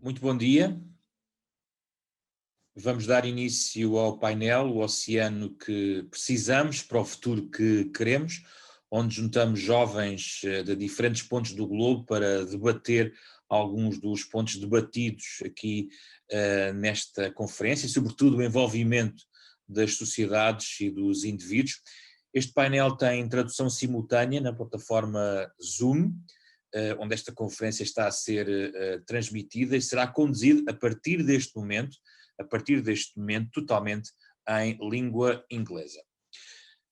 Muito bom dia. Vamos dar início ao painel O Oceano que Precisamos para o Futuro que Queremos, onde juntamos jovens de diferentes pontos do globo para debater alguns dos pontos debatidos aqui nesta conferência, e sobretudo o envolvimento das sociedades e dos indivíduos. Este painel tem tradução simultânea na plataforma Zoom, onde esta conferência está a ser transmitida e será conduzida a partir deste momento totalmente em língua inglesa.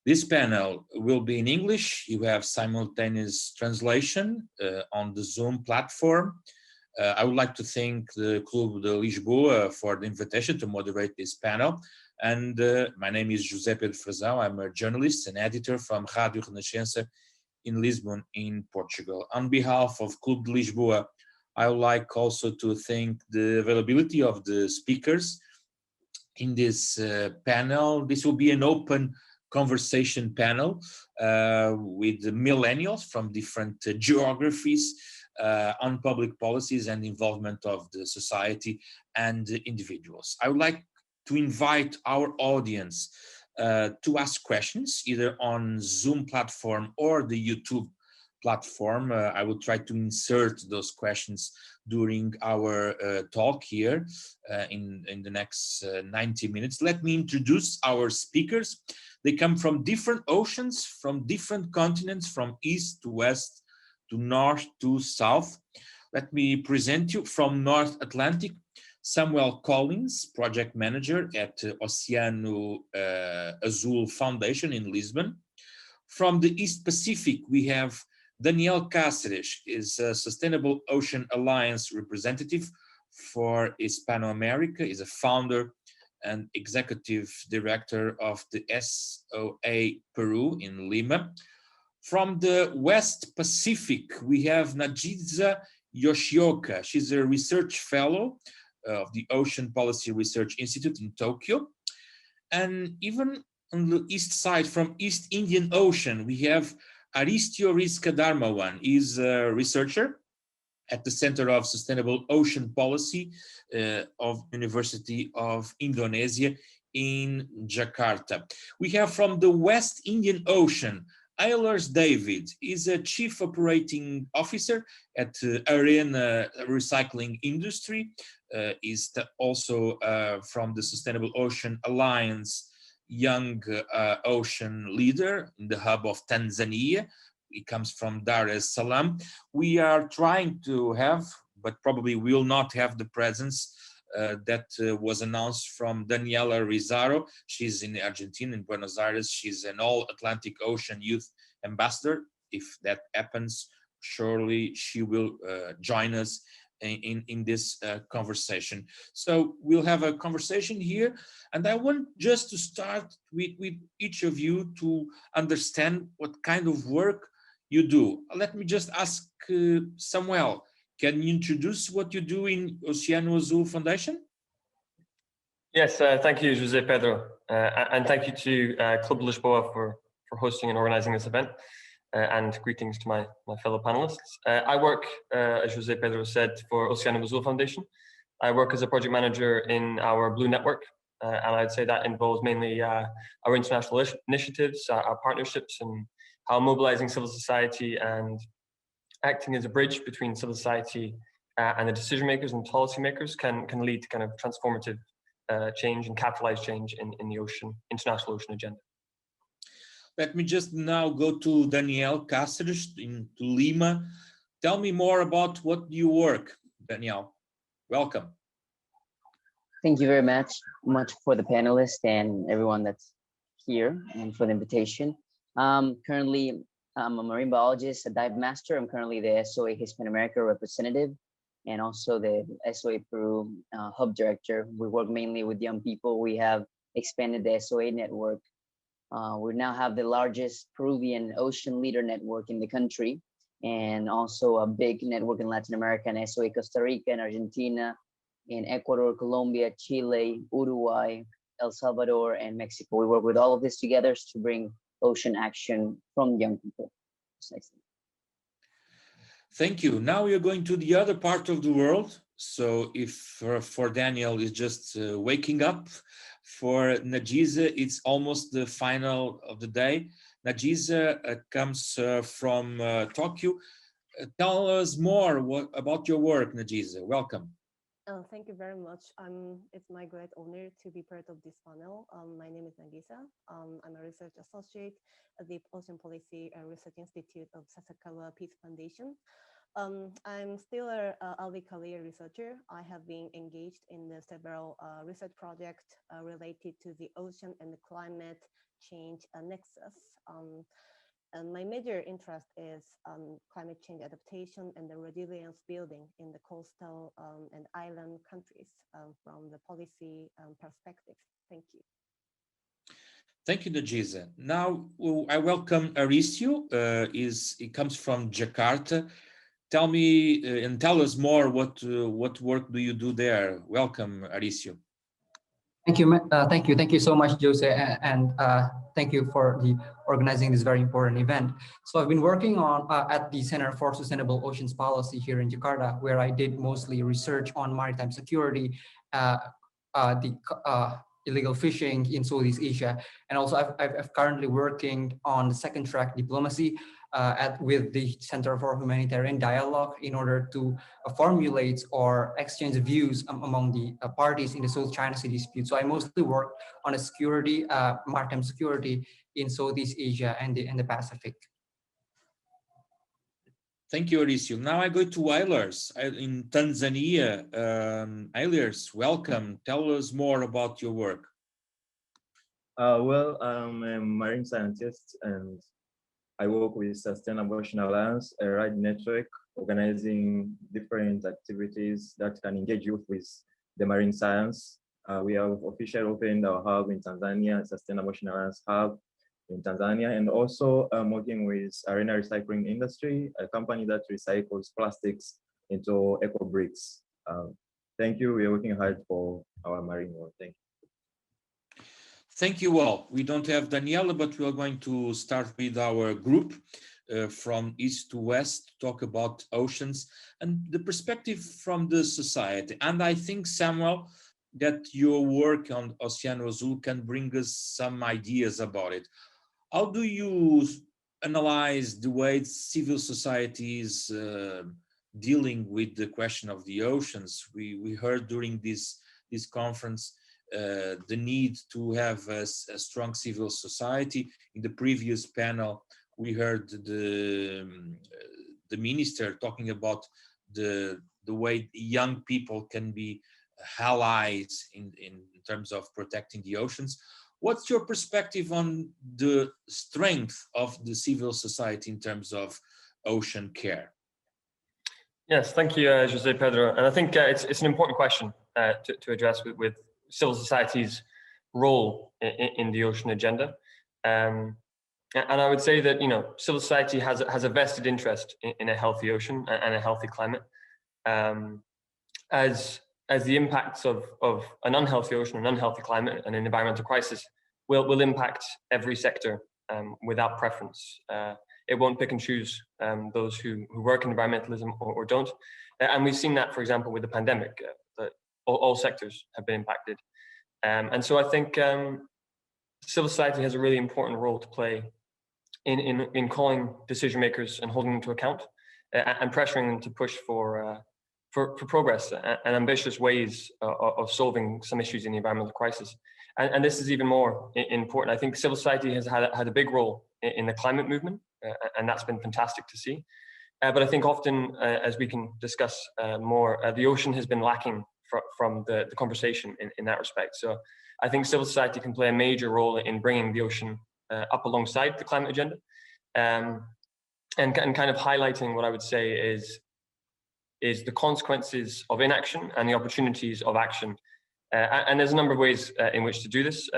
This panel will be in English. You have simultaneous translation on the Zoom platform. I would like to thank the Clube de Lisboa for the invitation to moderate this panel. And my name is José Pedro Frazão. I'm a journalist and editor from Rádio Renascença in Lisbon, in Portugal. On behalf of Clube de Lisboa, I would like also to thank the availability of the speakers in this panel. This will be an open conversation panel with millennials from different geographies on public policies and involvement of the society and individuals. I would like to invite our audience to ask questions either on Zoom platform or the YouTube platform. I will try to insert those questions during our talk here in the next 90 minutes. Let me introduce our speakers. They come from different oceans, from different continents, from east to west, to north to south. Let me present you from North Atlantic, Samuel Collins, project manager at Oceano Azul Foundation in Lisbon. From the East Pacific, we have Daniel Cáceres, is a Sustainable Ocean Alliance representative for Hispoanoamérica, is a founder and executive director of the SOA Peru in Lima. From the West Pacific, we have Nagisa Yoshioka. She's a research fellow of the Ocean Policy Research Institute in Tóquio. And even on the east side, from East Indian Ocean, we have Aristyo Rizka Darmawan. Is a researcher at the Center of Sustainable Ocean Policy of University of Indonesia in Jakarta. We have from the West Indian Ocean, Eilers David is a chief operating officer at Arena Recycling Industry, is also from the Sustainable Ocean Alliance young ocean leader in the hub of Tanzania. It comes from Dar es Salaam. We are trying to have, but probably will not have the presence that was announced from Daniela Rizaro. She's in Argentina, in Buenos Aires. She's an all-Atlantic Ocean Youth Ambassador. If that happens, surely she will join us in this conversation. So we'll have a conversation here, and I want just to start with each of you to understand what kind of work you do. Let me just ask Samuel, can you introduce what you do in Oceano Azul Foundation? Yes, thank you, José Pedro, and thank you to Clube de Lisboa for hosting and organizing this event. And greetings to my fellow panelists. I work, as José Pedro said, for Oceano Azul Foundation. I work as a project manager in our Blue Network, and I'd say that involves mainly our international initiatives, our partnerships, and how mobilizing civil society and acting as a bridge between civil society and the decision makers and policy makers can lead to kind of transformative change and capitalized change in the international ocean agenda. Let me just now go to Daniel Cáceres to Lima. Tell me more about what you work, Daniel. Welcome. Thank you very much for the panelists and everyone that's here and for the invitation. Currently, I'm a marine biologist, a dive master. I'm currently the SOA Hispoanoamerica representative and also the SOA Peru hub director. We work mainly with young people. We have expanded the SOA network. We now have the largest Peruvian ocean leader network in the country, and also a big network in Latin America and SOA Costa Rica and Argentina, in Ecuador, Colombia, Chile, Uruguay, El Salvador, and Mexico. We work with all of this together to bring ocean action from young people. Thank you. Now we are going to the other part of the world, So if for Daniel is just waking up, for Nagisa, it's almost the final of the day. Nagisa comes from Tóquio. Tell us more about your work, Nagisa. Welcome. Thank you very much. It's my great honor to be part of this panel. My name is Nagisa. I'm a research associate at the Ocean Policy Research Institute of Sasakawa Peace Foundation. I'm still a early career researcher. I have been engaged in several research projects related to the ocean and the climate change nexus. And my major interest is climate change adaptation and the resilience building in the coastal and island countries from the policy perspective. Thank you. Thank you, Nagisa. Now I welcome Aristyo. He comes from Jakarta. Tell me and tell us more. What work do you do there? Welcome, Aristyo. Thank you so much, Jose, and thank you for organizing this very important event. So I've been working on at the Center for Sustainable Oceans Policy here in Jakarta, where I did mostly research on maritime security, illegal fishing in Southeast Asia, and also I'm currently working on the second track diplomacy with the Center for Humanitarian Dialogue in order to formulate or exchange views among the parties in the South China Sea dispute. So I mostly work on security, maritime security in Southeast Asia and the Pacific. Thank you, Aristyo. Now I go to Eilers in Tanzania. Eilers, welcome. Tell us more about your work. Well, I'm a marine scientist and I work with Sustainable Ocean Alliance, a RIDE network organizing different activities that can engage youth with the marine science. We have officially opened our hub in Tanzania, Sustainable Ocean Alliance hub in Tanzania, and also working with Arena Recycling Industry, a company that recycles plastics into eco bricks. Thank you. We are working hard for our marine world. Thank you. Thank you all. We don't have Daniela, but we are going to start with our group from east to west to talk about oceans and the perspective from the society. And I think, Samuel, that your work on Oceano Azul can bring us some ideas about it. How do you analyze the way civil society is dealing with the question of the oceans? We heard during this conference the need to have a strong civil society. In the previous panel, we heard the minister talking about the way young people can be allies in terms of protecting the oceans. What's your perspective on the strength of the civil society in terms of ocean care? Yes, thank you, Jose Pedro. And I think it's an important question to address with civil society's role in the ocean agenda. And I would say that, civil society has a vested interest in a healthy ocean and a healthy climate. As the impacts of an unhealthy ocean, an unhealthy climate, and an environmental crisis will impact every sector without preference. It won't pick and choose those who work in environmentalism or don't. And we've seen that, for example, with the pandemic, that all sectors have been impacted. And so I think civil society has a really important role to play in calling decision makers and holding them to account and pressuring them to push for progress and ambitious ways of solving some issues in the environmental crisis. And this is even more important. I think civil society has had a big role in the climate movement, and that's been fantastic to see. But I think often, as we can discuss more, the ocean has been lacking from the conversation in that respect. So I think civil society can play a major role in bringing the ocean up alongside the climate agenda, and kind of highlighting what I would say is the consequences of inaction and the opportunities of action. And there's a number of ways in which to do this.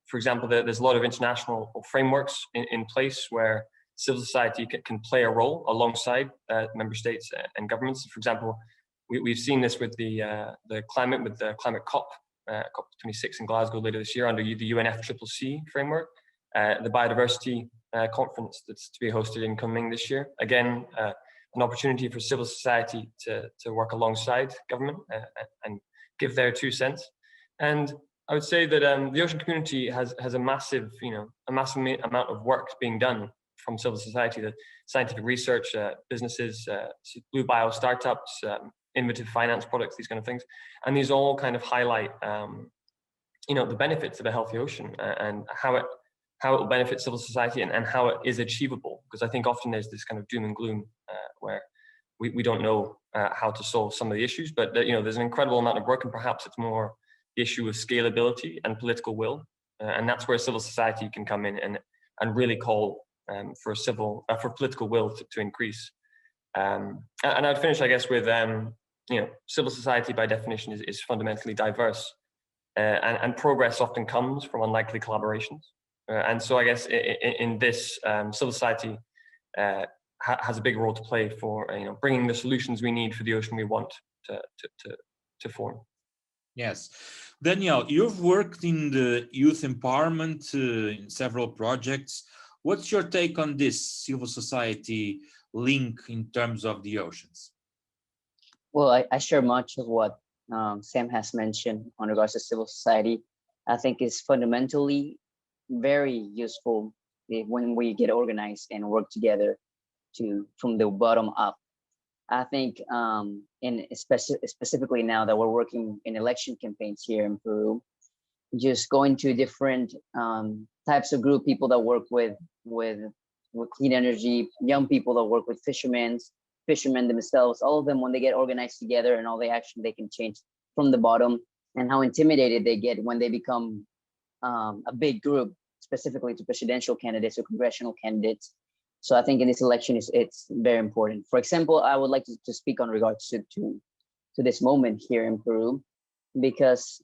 For example, there's a lot of international frameworks in place where civil society can play a role alongside member states and governments. For example, we've seen this with the climate COP, COP26 in Glasgow later this year under the UNFCCC framework, the biodiversity conference that's to be hosted in coming this year. Again, an opportunity for civil society to work alongside government and give their 2 cents. And I would say that the ocean community has a massive, amount of work being done from civil society, the scientific research, businesses, blue bio startups, innovative finance products, these kind of things. And these all kind of highlight, the benefits of a healthy ocean and how it will benefit civil society and how it is achievable. Because I think often there's this kind of doom and gloom where we don't know how to solve some of the issues, but there's an incredible amount of work, and perhaps it's more the issue of scalability and political will. And that's where civil society can come in and really call for political will to increase. And I'd finish, I guess, with, civil society by definition is fundamentally diverse. And progress often comes from unlikely collaborations. And so I guess in this, civil society has a big role to play for bringing the solutions we need for the ocean we want to form. Yes. Daniel, you've worked in the youth empowerment in several projects. What's your take on this civil society link in terms of the oceans? Well, I share much of what Sam has mentioned on regards to civil society. I think it's fundamentally very useful when we get organized and work together from the bottom up. I think, specifically now that we're working in election campaigns here in Peru, just going to different types of group, people that work with clean energy, young people that work with fishermen themselves, all of them, when they get organized together and all the action they can change from the bottom, and how intimidated they get when they become a big group, specifically to presidential candidates or congressional candidates. So I think in this election, it's very important. For example, I would like to speak on regards to this moment here in Peru, because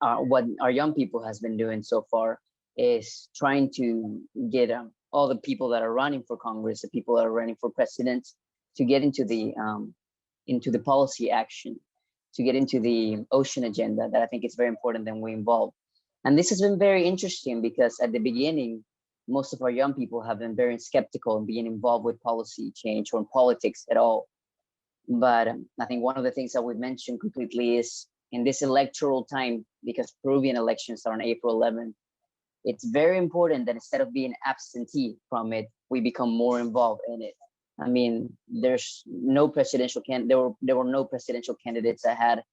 what our young people has been doing so far is trying to get all the people that are running for Congress, the people that are running for president, to get into the policy action, to get into the ocean agenda that I think is very important that we involve. And this has been very interesting because at the beginning, most of our young people have been very skeptical in being involved with policy change or in politics at all. But I think one of the things that we've mentioned completely is in this electoral time, because Peruvian elections are on April 11th, it's very important that instead of being absentee from it, we become more involved in it. I mean, there's no presidential there were no presidential candidates that had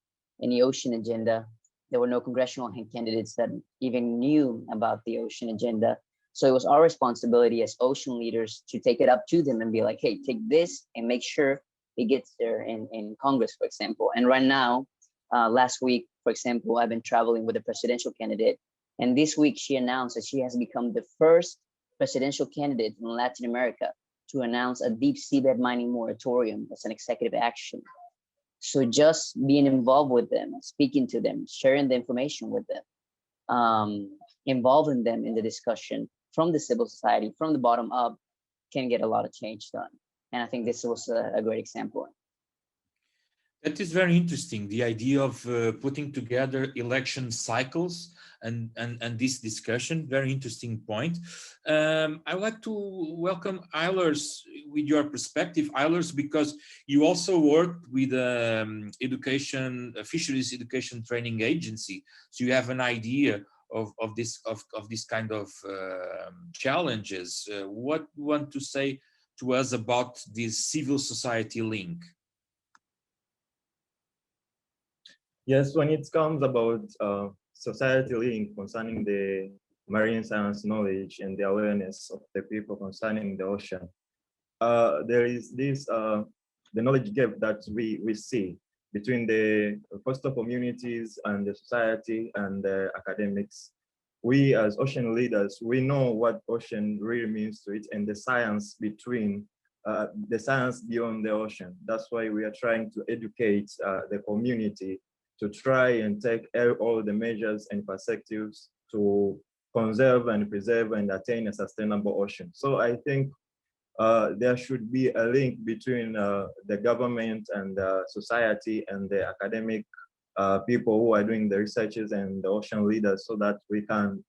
any ocean agenda. There were no congressional candidates that even knew about the ocean agenda. So it was our responsibility as ocean leaders to take it up to them and be like, hey, take this and make sure it gets there in Congress, for example. And right now, last week, for example, I've been traveling with a presidential candidate. And this week she announced that she has become the first presidential candidate in Latin America to announce a deep seabed mining moratorium as an executive action. So just being involved with them, speaking to them, sharing the information with them, involving them in the discussion from the civil society, from the bottom up, can get a lot of change done. And I think this was a great example. That is very interesting, the idea of putting together election cycles and this discussion, very interesting point. I would like to welcome Eilers with your perspective, Eilers, because you also worked with fisheries education training agency. So you have an idea of this kind of challenges. What do you want to say to us about this civil society link? Yes, when it comes about society link concerning the marine science knowledge and the awareness of the people concerning the ocean, there is this the knowledge gap that we see between the coastal communities and the society and the academics. We as ocean leaders, we know what ocean really means to it and the science between the science beyond the ocean. That's why we are trying to educate the community to try and take all the measures and perspectives to conserve and preserve and attain a sustainable ocean. So I think there should be a link between the government and the society and the academic people who are doing the researches and the ocean leaders, so that we can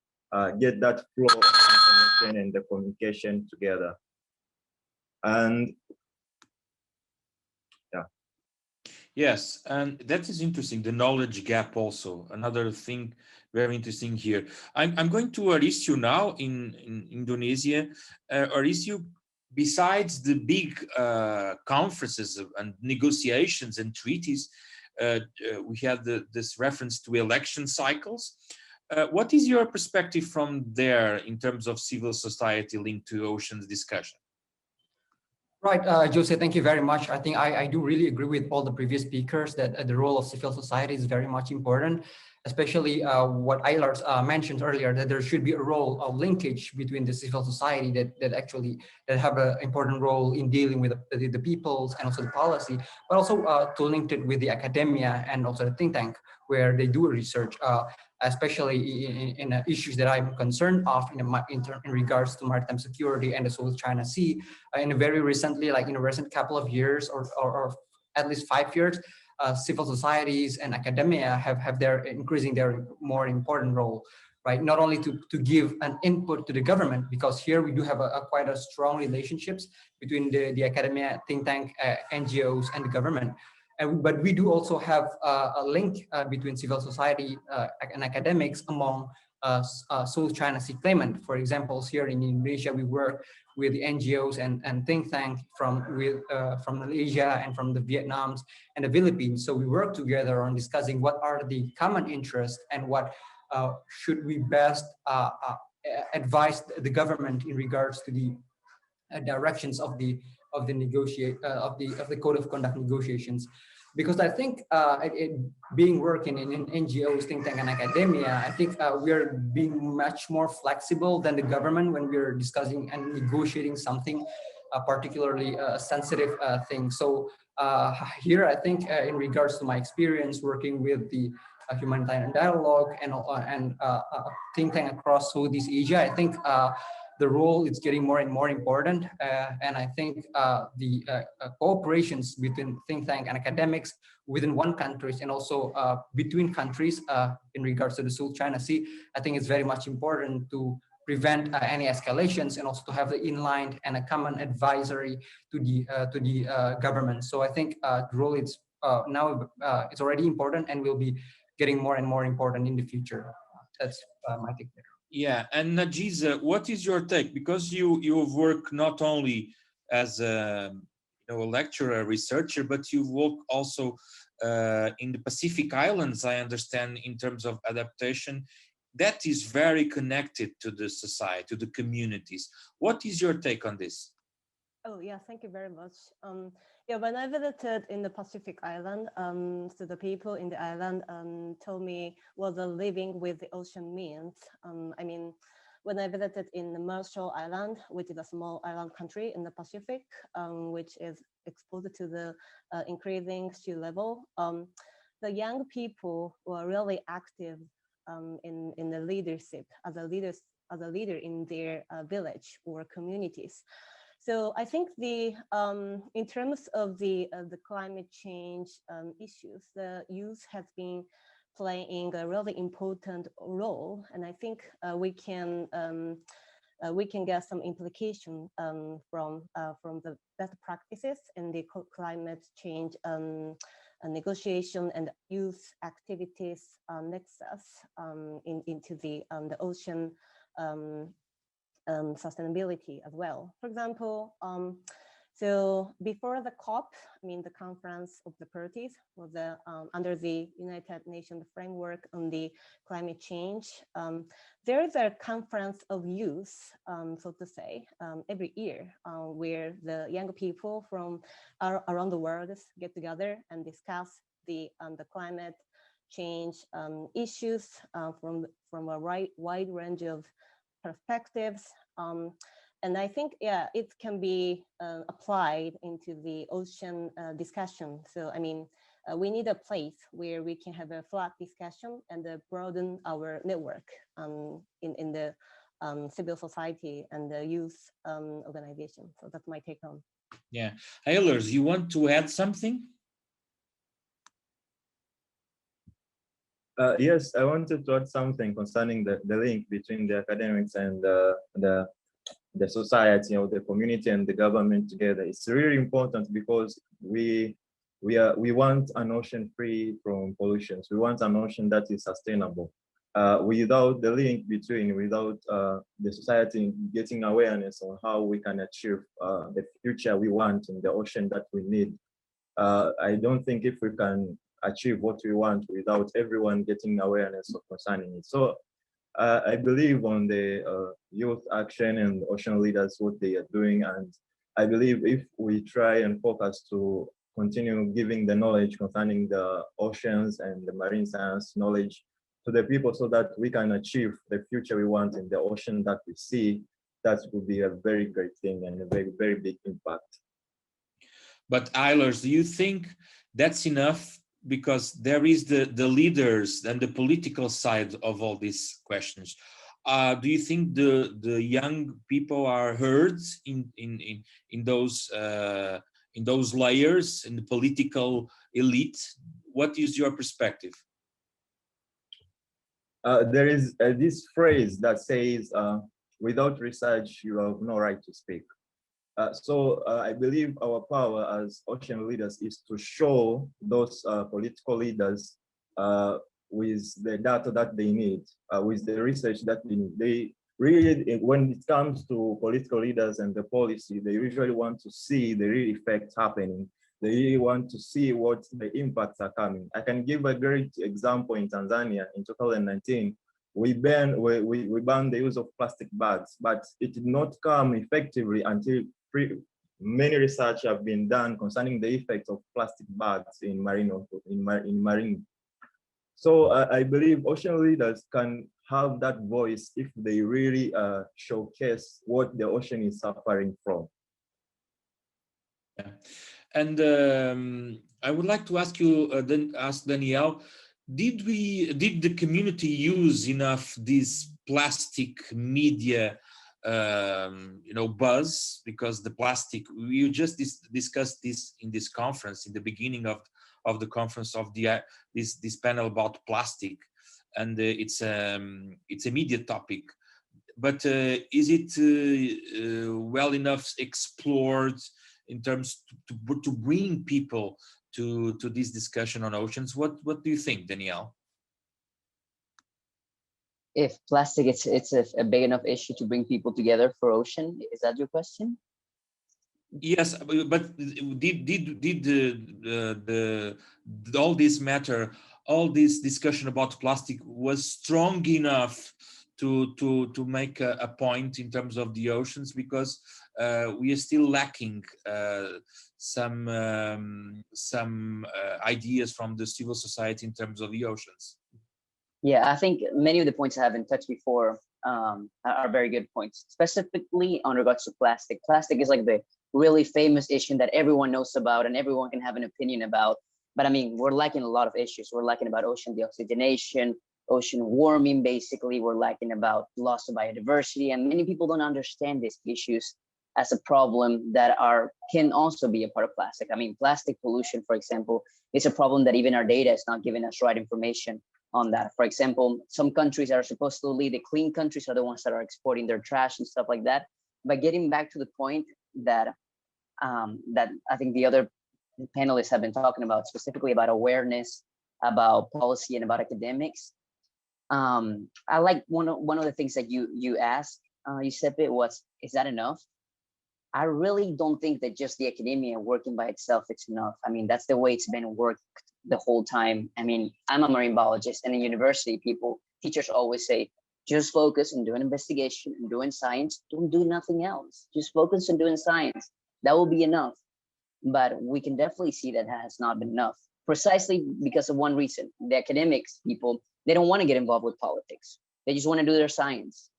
get that flow of information and the communication together. And Yes, and that is interesting, the knowledge gap also. Another thing very interesting here. I'm going to Aristyo now in Indonesia. Aristyo, besides the big conferences and negotiations and treaties, we had this reference to election cycles. What is your perspective from there in terms of civil society linked to oceans discussion? Right, Jose, thank you very much. I think I do really agree with all the previous speakers that the role of civil society is very much important, especially what Eilert mentioned earlier, that there should be a role of linkage between the civil society that have an important role in dealing with the peoples and also the policy, but also to link it with the academia and also the think tank where they do research, especially in issues that I'm concerned of in regards to maritime security and the South China Sea. In very recently, like in a recent couple of years or at least 5 years, civil societies and academia have their increasing their more important role, right? Not only to give an input to the government, because here we do have quite a strong relationships between the academia, think tank, NGOs and the government. But we do also have a link between civil society and academics among South China Sea claimant. For example, here in Indonesia, we work with the NGOs and think tank from Malaysia and from the Vietnams and the Philippines. So we work together on discussing what are the common interests and what should we best advise the government in regards to the directions of the code of conduct negotiations. Because I think being working in NGOs, think tank, and academia, I think we're being much more flexible than the government when we're discussing and negotiating something, particularly a sensitive thing. So here, I think in regards to my experience working with the humanitarian dialogue and think tank across Southeast Asia, I think the role is getting more and more important. And I think the cooperations between think tank and academics within one country and also between countries in regards to the South China Sea, I think it's very much important to prevent any escalations and also to have the inline and a common advisory to the government. So I think the role is now it's already important and will be getting more and more important in the future. That's my take there. Yeah, and Nagisa, what is your take? Because you have worked not only as a a lecturer, a researcher, but you've worked also in the Pacific Islands, I understand, in terms of adaptation. That is very connected to the society, to the communities. What is your take on this? Oh yeah, thank you very much. Yeah, when I visited in the Pacific Island, so the people in the island told me what the living with the ocean means. I mean, when I visited in the Marshall Island, which is a small island country in the Pacific, which is exposed to the increasing sea level, the young people were really active in the leadership as a leader in their village or communities. So I think in terms of the climate change issues, the youth has been playing a really important role, and I think we can get some implication from the best practices in the climate change negotiation and youth activities nexus into the ocean. Sustainability as well. For example, so before the COP, I mean the Conference of the Parties, was under the United Nations framework on the climate change. There is a conference of youth, so to say, every year, where the young people from around the world get together and discuss the climate change issues from a wide range of perspectives, and I think, yeah, it can be applied into the ocean discussion. So I mean, we need a place where we can have a flat discussion and broaden our network in the civil society and the youth organization. So that's my take on. Yeah, Eilers, you want to add something? Yes, I wanted to add something concerning the link between the academics and the society or the community and the government together. It's really important because we we want an ocean free from pollutions. We want an ocean that is sustainable. Without the link between, without the society getting awareness on how we can achieve the future we want in the ocean that we need, I don't think if we can achieve what we want without everyone getting awareness of concerning it. So I believe on the youth action and ocean leaders, what they are doing. And I believe if we try and focus to continue giving the knowledge concerning the oceans and the marine science knowledge to the people so that we can achieve the future we want in the ocean that we see, that would be a very great thing and a very, very big impact. But Eilers, do you think that's enough? Because there is the leaders and the political side of all these questions. Do you think the young people are heard in those layers in the political elite? What is your perspective? There is this phrase that says, without research, you have no right to speak. So I believe our power as ocean leaders is to show those political leaders with the data that they need, with the research that they need. They really, when it comes to political leaders and the policy, they usually want to see the real effects happening. They really want to see what the impacts are coming. I can give a great example in Tanzania in 2019. We banned the use of plastic bags, but it did not come effectively until many research have been done concerning the effects of plastic bags in marine. So I believe ocean leaders can have that voice if they really showcase what the ocean is suffering from. Yeah. And I would like to ask you, ask Danielle, did the community use enough this plastic media buzz? Because the plastic, we just discussed this in this conference, in the beginning of the conference of this panel about plastic, and it's a media topic. But is it well enough explored in terms to bring people to this discussion on oceans? What do you think, Danielle? If plastic, it's a big enough issue to bring people together for ocean, is that your question? Yes, but did all this matter, all this discussion about plastic was strong enough to make a point in terms of the oceans? Because we are still lacking some ideas from the civil society in terms of the oceans. Yeah, I think many of the points I haven't touched before are very good points, specifically on regards to plastic. Plastic is like the really famous issue that everyone knows about and everyone can have an opinion about. But I mean, we're lacking a lot of issues. We're lacking about ocean deoxygenation, ocean warming, basically. We're lacking about loss of biodiversity. And many people don't understand these issues as a problem that can also be a part of plastic. I mean, plastic pollution, for example, is a problem that even our data is not giving us right information on that. For example, some countries that are supposedly the clean countries are the ones that are exporting their trash and stuff like that. But getting back to the point that that I think the other panelists have been talking about, specifically about awareness, about policy, and about academics. I like one of the things that you asked, Giuseppe, was, is that enough? I really don't think that just the academia working by itself, it's enough. I mean, that's the way it's been worked the whole time. I mean, I'm a marine biologist, and in university, teachers always say, just focus on doing investigation and doing science. Don't do nothing else. Just focus on doing science. That will be enough. But we can definitely see that has not been enough, precisely because of one reason. The academics people, they don't want to get involved with politics. They just want to do their science.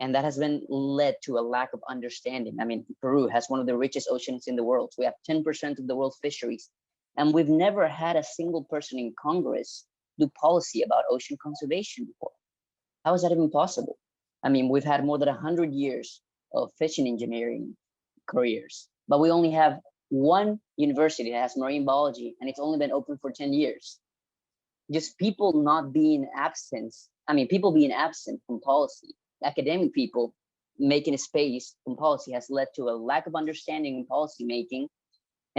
And that has been led to a lack of understanding. I mean, Peru has one of the richest oceans in the world. We have 10% of the world's fisheries. And we've never had a single person in Congress do policy about ocean conservation before. How is that even possible? I mean, we've had more than 100 years of fishing engineering careers, but we only have one university that has marine biology, and it's only been open for 10 years. Just people not being absent. I mean, people being absent from policy. Academic people making a space from policy has led to a lack of understanding in policy making,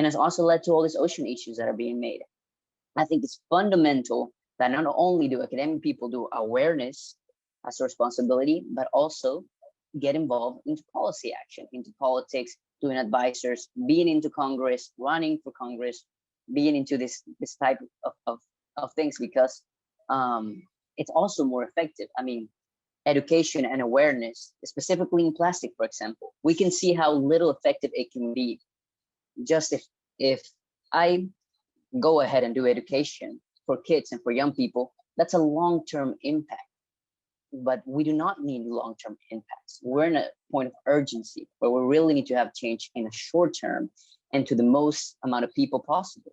and has also led to all these ocean issues that are being made. I think it's fundamental that not only do academic people do awareness as a responsibility, but also get involved into policy action, into politics, doing advisors, being into Congress, running for Congress, being into this type of things, because it's also more effective. I mean, education and awareness, specifically in plastic, for example, we can see how little effective it can be. Just if I go ahead and do education for kids and for young people, that's a long-term impact. But we do not need long-term impacts. We're in a point of urgency where we really need to have change in a short term and to the most amount of people possible.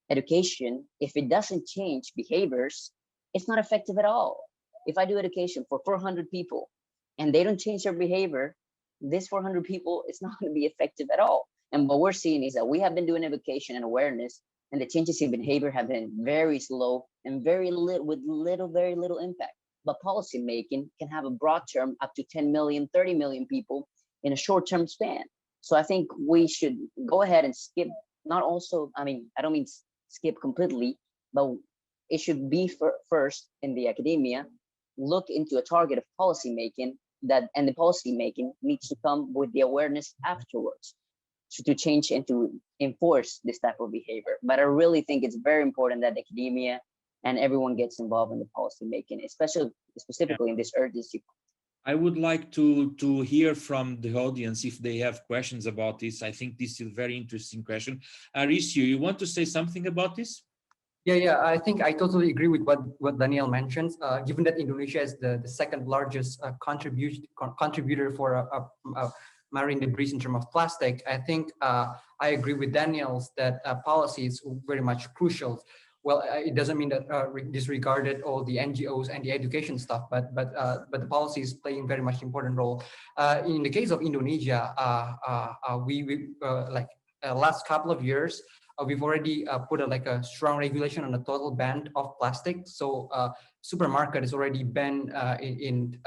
Education, if it doesn't change behaviors, it's not effective at all. If I do education for 400 people and they don't change their behavior, this 400 people is not going to be effective at all. And what we're seeing is that we have been doing education and awareness, and the changes in behavior have been very slow and very little, with very little impact. But policy making can have a broad term up to 10 million, 30 million people in a short term span. So I think we should go ahead and skip, not also, I mean, I don't mean skip completely, but it should be first in the academia, look into a target of policy making and the policy making needs to come with the awareness afterwards to change and to enforce this type of behavior. But I really think it's very important that academia and everyone gets involved in the policy making, specifically in this urgency. I would like to hear from the audience if they have questions about this. I think this is a very interesting question. Aristyo, you want to say something about this? Yeah, I think I totally agree with what Daniel mentioned. Given that Indonesia is the second largest contributor for marine debris in terms of plastic, I think I agree with Daniel's that policy is very much crucial. Well, it doesn't mean that disregarded all the NGOs and the education stuff, but the policy is playing very much important role. In the case of Indonesia, we last couple of years, we've already put a strong regulation on the total ban of plastic. So supermarket is already banned in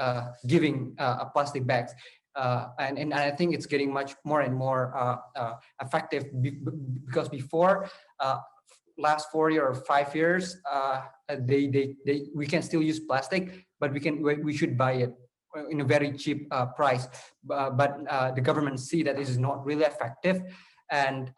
giving plastic bags. And I think it's getting much more and more effective because before last 4 or 5 years, we can still use plastic, but we should buy it in a very cheap price. But the government see that this is not really effective, and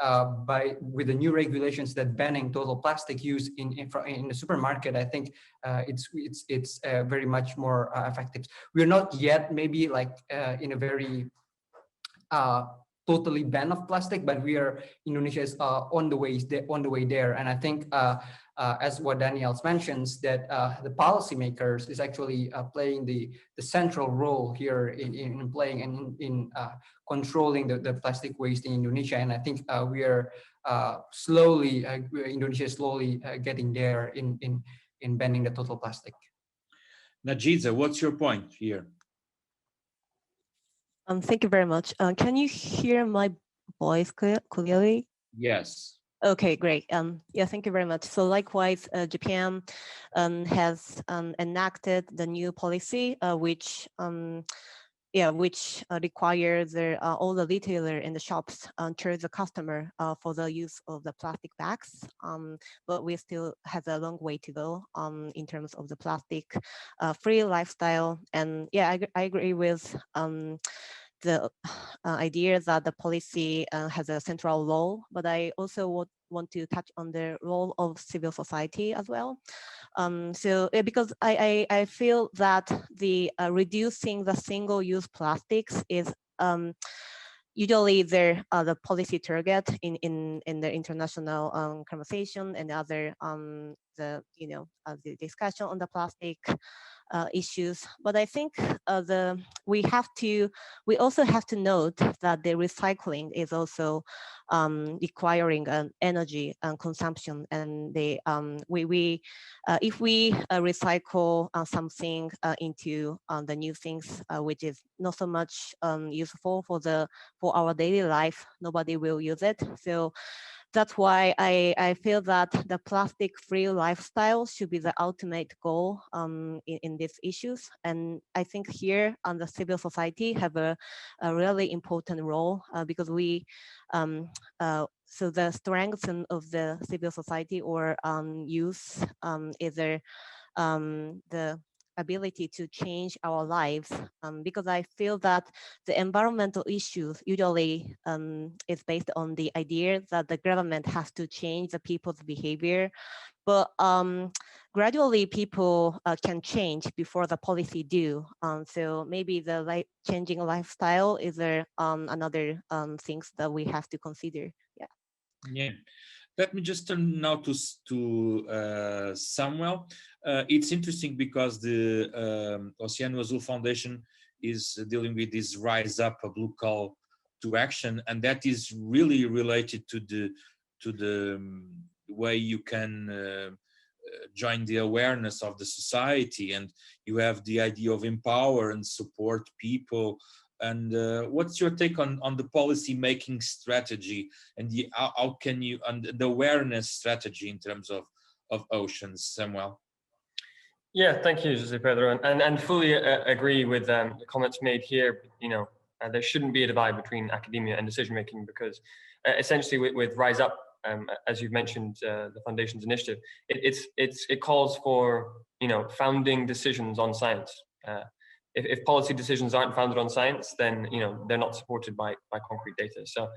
with the new regulations that banning total plastic use in the supermarket, I think it's very much more effective. We're not yet maybe in a very totally ban of plastic, but Indonesia is on the way there. And I think as what Daniel mentions, that the policymakers is actually playing the central role here in playing and in controlling the plastic waste in Indonesia. And I think Indonesia is slowly getting there in banning the total plastic. Nagisa, what's your point here? Thank you very much. Can you hear my voice clearly? Yes. Okay, great. Yeah, thank you very much. So likewise, Japan has enacted the new policy, which requires all the retailer in the shops charge the customer for the use of the plastic bags. But we still have a long way to go in terms of the plastic free lifestyle. And yeah, I agree with the idea that the policy has a central role, but I also want to touch on the role of civil society as well. Because I feel that the reducing the single-use plastics is usually the policy target in the international conversation and other the discussion on the plastic issues. But I think we also have to note that the recycling is also requiring an energy consumption, and if we recycle something into the new things, which is not so much useful for our daily life, nobody will use it. So that's why I feel that the plastic-free lifestyle should be the ultimate goal in these issues. And I think here on the civil society have a really important role because we, so the strength of the civil society or youth is the ability to change our lives, because I feel that the environmental issues usually is based on the idea that the government has to change the people's behavior, but gradually people can change before the policy do. So maybe the changing lifestyle is another things that we have to consider. Yeah. Yeah. Let me just turn now to Samuel. It's interesting because the Oceano Azul Foundation is dealing with this Rise Up, a blue call to action, and that is really related to the way you can join the awareness of the society, and you have the idea of empower and support people. And what's your take on the policy making strategy and how can you, and the awareness strategy in terms of oceans, Samuel? Yeah, thank you, Jose Pedro, and fully agree with the comments made here. You know, there shouldn't be a divide between academia and decision making, because essentially with Rise Up, as you've mentioned, the foundation's initiative, it calls for, you know, founding decisions on science. If policy decisions aren't founded on science, then, you know, they're not supported by concrete data. So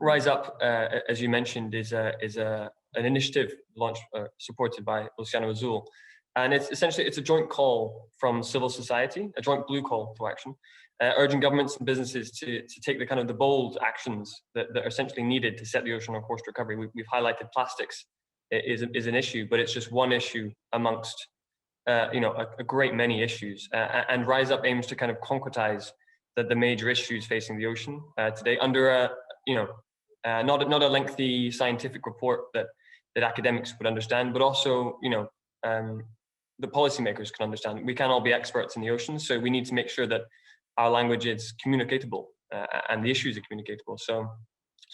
Rise Up, as you mentioned, is an initiative launched, supported by Oceano Azul. And it's essentially, it's a joint call from civil society, a joint blue call to action, urging governments and businesses to take the kind of the bold actions that are essentially needed to set the ocean on course to recovery. We've highlighted plastics is an issue, but it's just one issue amongst you know, a great many issues, and Rise Up aims to kind of concretize the major issues facing the ocean today under a, you know, not a lengthy scientific report that academics would understand, but also, you know, the policymakers can understand. We can't all be experts in the ocean, so we need to make sure that our language is communicatable and the issues are communicatable. So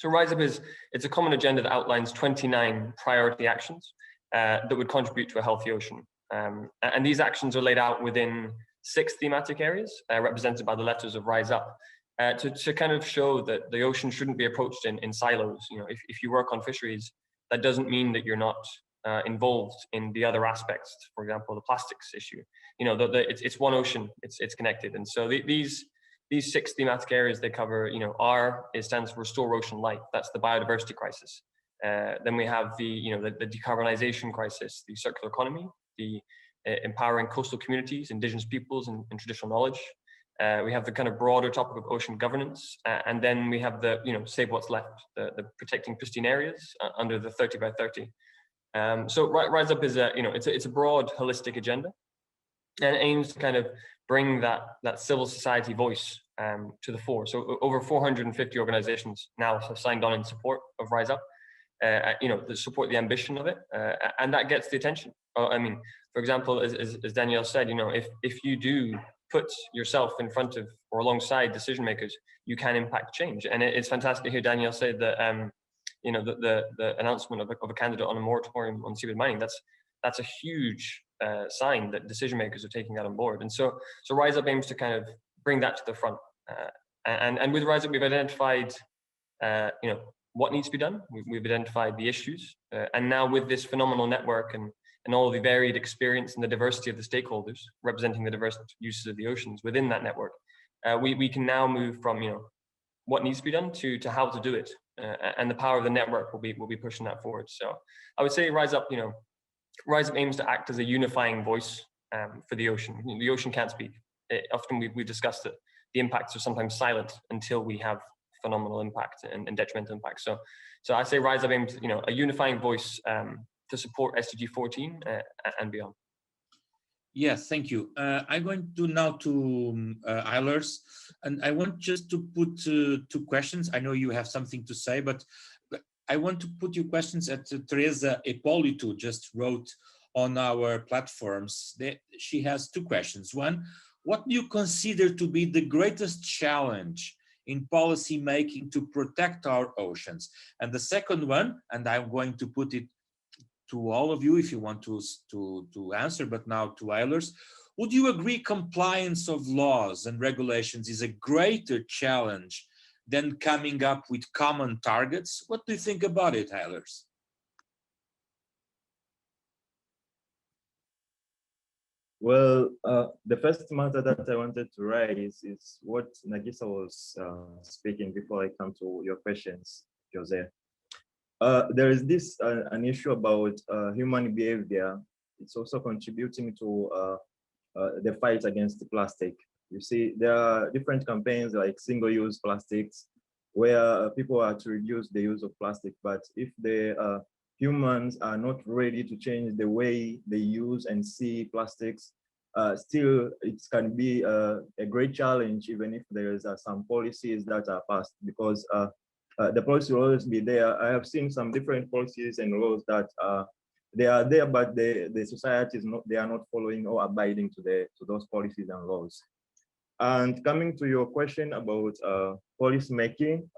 Rise Up it's a common agenda that outlines 29 priority actions that would contribute to a healthy ocean. And these actions are laid out within 6 thematic areas represented by the letters of Rise Up to kind of show that the ocean shouldn't be approached in silos. You know, if you work on fisheries, that doesn't mean that you're not involved in the other aspects. For example, the plastics issue. You know, it's one ocean. It's connected. And so these 6 thematic areas, they cover. You know, R stands for Restore Ocean Life. That's the biodiversity crisis. Then we have the decarbonization crisis, the circular economy, the empowering coastal communities, indigenous peoples, and traditional knowledge. We have the kind of broader topic of ocean governance, and then we have the, you know, save what's left, the protecting pristine areas under the 30 by 30. So Rise Up is it's a broad, holistic agenda, and aims to kind of bring that civil society voice to the fore. So over 450 organizations now have signed on in support of Rise Up. You know, to support the ambition of it, and that gets the attention. I mean, for example, as Danielle said, you know, if you do put yourself in front of or alongside decision makers, you can impact change. And it's fantastic to hear Danielle say that, you know, the announcement of a candidate on a moratorium on seabed mining. That's a huge sign that decision makers are taking that on board. And so Rise Up aims to kind of bring that to the front. And with Rise Up, we've identified, you know, what needs to be done. We've identified the issues, and now with this phenomenal network and all the varied experience and the diversity of the stakeholders representing the diverse uses of the oceans within that network, we can now move from, you know, what needs to be done to how to do it, and the power of the network will be pushing that forward. So I would say Rise Up, you know, Rise Up aims to act as a unifying voice for the ocean. The ocean can't speak. Often we discussed that the impacts are sometimes silent until we have phenomenal impact and detrimental impact. So I say Rise Up aims, you know, a unifying voice to support SDG 14 and beyond. Yes, thank you. I'm going to now to Eilers, and I want just to put 2 questions. I know you have something to say, but I want to put your questions at Teresa Ippolito just wrote on our platforms. She has 2 questions. One, what do you consider to be the greatest challenge in policy making to protect our oceans? And the second one, and I'm going to put it to all of you if you want to answer, but now to Eilers, would you agree compliance of laws and regulations is a greater challenge than coming up with common targets? What do you think about it, Eilers? Well, the first matter that I wanted to raise is what Nagisa was speaking before I come to your questions, Jose. There is this an issue about human behavior. It's also contributing to the fight against the plastic. You see, there are different campaigns like single-use plastics, where people are to reduce the use of plastic. But if the humans are not ready to change the way they use and see plastics, still it can be a great challenge, even if there is some policies that are passed, because the policy will always be there. I have seen some different policies and laws that they are there, but the society is not, they are not following or abiding to those policies and laws. And coming to your question about policy making,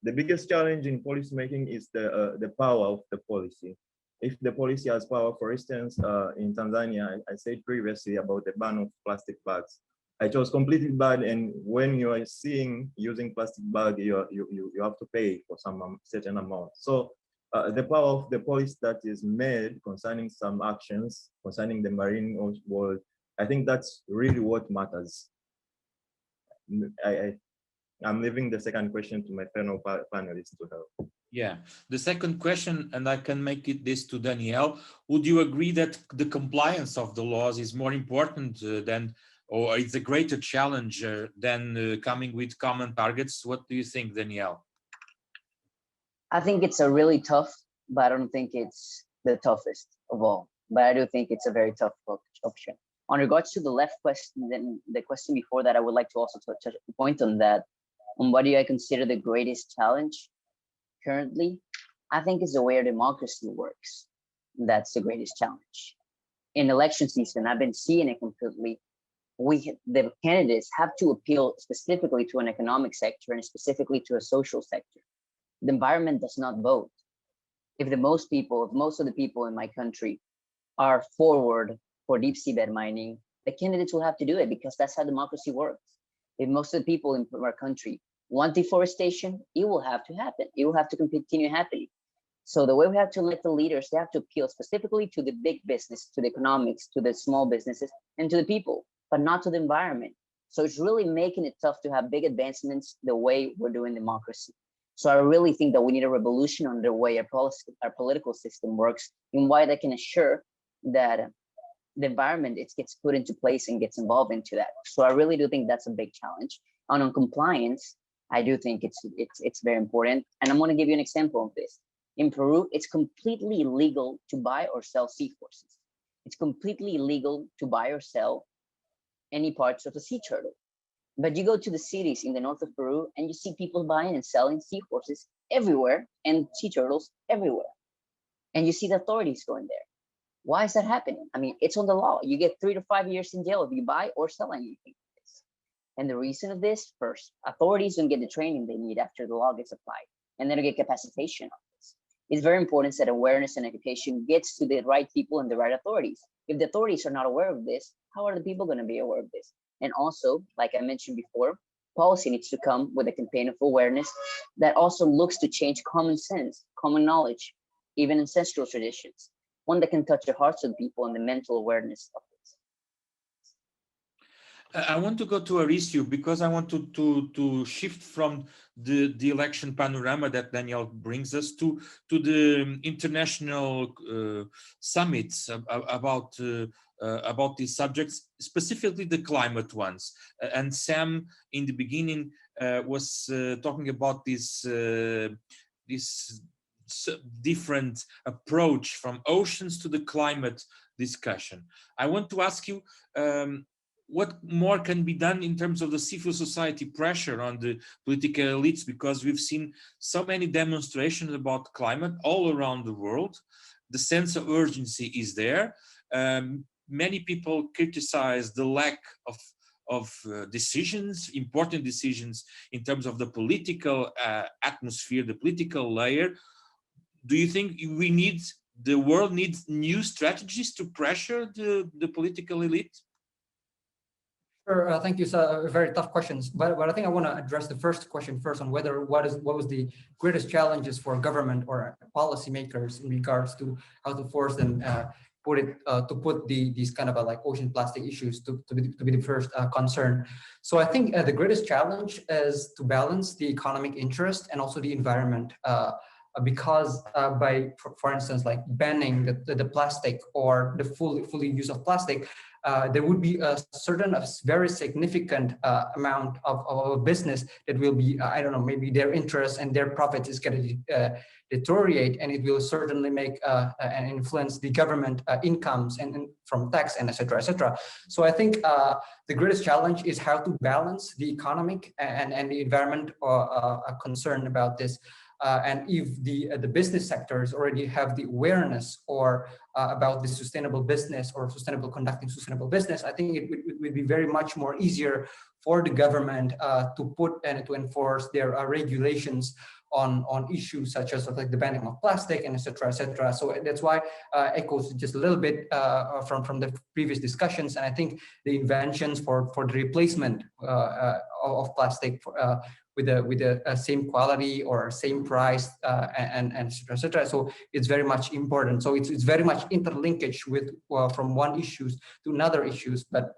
the biggest challenge in policy making is the power of the policy. If the policy has power, for instance, in Tanzania, I said previously about the ban of plastic bags. It was completely banned, and when you are seeing using plastic bag, you have to pay for some certain amount. So the power of the policy that is made concerning some actions concerning the marine world, I think that's really what matters. I'm leaving the second question to my fellow panelists to help. Yeah, the second question, and I can make it this to Danielle. Would you agree that the compliance of the laws is more important than, or it's a greater challenge than coming with common targets? What do you think, Danielle? I think it's a really tough, but I don't think it's the toughest of all. But I do think it's a very tough option. On regards to the left question, then the question before that, I would like to also touch a point on that. On what do I consider the greatest challenge currently? I think it's the way our democracy works. That's the greatest challenge. In election season, I've been seeing it completely. The candidates have to appeal specifically to an economic sector and specifically to a social sector. The environment does not vote. If most of the people in my country are forward for deep seabed mining, the candidates will have to do it because that's how democracy works. If most of the people in our country want deforestation, it will have to happen. It will have to continue happening. So the way we have to elect the leaders, they have to appeal specifically to the big business, to the economics, to the small businesses, and to the people, but not to the environment. So it's really making it tough to have big advancements the way we're doing democracy. So I really think that we need a revolution on the way our political system works and why they can assure that the environment gets put into place and gets involved into that. So I really do think that's a big challenge. And on compliance, I do think it's very important. And I'm going to give you an example of this. In Peru, it's completely illegal to buy or sell seahorses. It's completely illegal to buy or sell any parts of a sea turtle. But you go to the cities in the north of Peru and you see people buying and selling seahorses everywhere and sea turtles everywhere. And you see the authorities going there. Why is that happening? I mean, it's on the law. You get 3 to 5 years in jail if you buy or sell anything like this. And the reason of this, first, authorities don't get the training they need after the law gets applied, and they don't get capacitation on this. It's very important that awareness and education gets to the right people and the right authorities. If the authorities are not aware of this, how are the people going to be aware of this? And also, like I mentioned before, policy needs to come with a campaign of awareness that also looks to change common sense, common knowledge, even ancestral traditions, one that can touch the hearts of people and the mental awareness of this. I want to go to Aristyo because I want to shift from the election panorama that Danielle brings us to the international summits about these subjects, specifically the climate ones. And Sam, in the beginning, was talking about this different approach from oceans to the climate discussion. I want to ask you, what more can be done in terms of the civil society pressure on the political elites, because we've seen so many demonstrations about climate all around the world. The sense of urgency is there. Many people criticize the lack decisions, important decisions in terms of the political atmosphere, the political layer. Do you think the world needs new strategies to pressure the political elite? Sure, thank you. So very tough questions, but I think I want to address the first question first on whether what was the greatest challenges for government or policymakers in regards to how to force them put these kind of like ocean plastic issues to be the first concern. So I think the greatest challenge is to balance the economic interest and also the environment. Because by, for instance, like banning the plastic or the fully use of plastic, there would be a very significant amount of a business that will be, I don't know, maybe their interest and their profits is going to deteriorate, and it will certainly make and influence the government incomes and from tax and et cetera, et cetera. So I think the greatest challenge is how to balance the economic and the environment concern about this. And if the business sectors already have the awareness or about the sustainable business or conducting sustainable business, I think it would be very much more easier for the government to put and to enforce their regulations on issues such as like the banning of plastic and et cetera, et cetera. So that's why echoes just a little bit from the previous discussions. And I think the inventions for the replacement of plastic with a same quality or same price and et cetera. So it's very much important. So it's very much interlinkage with from one issues to another issues, but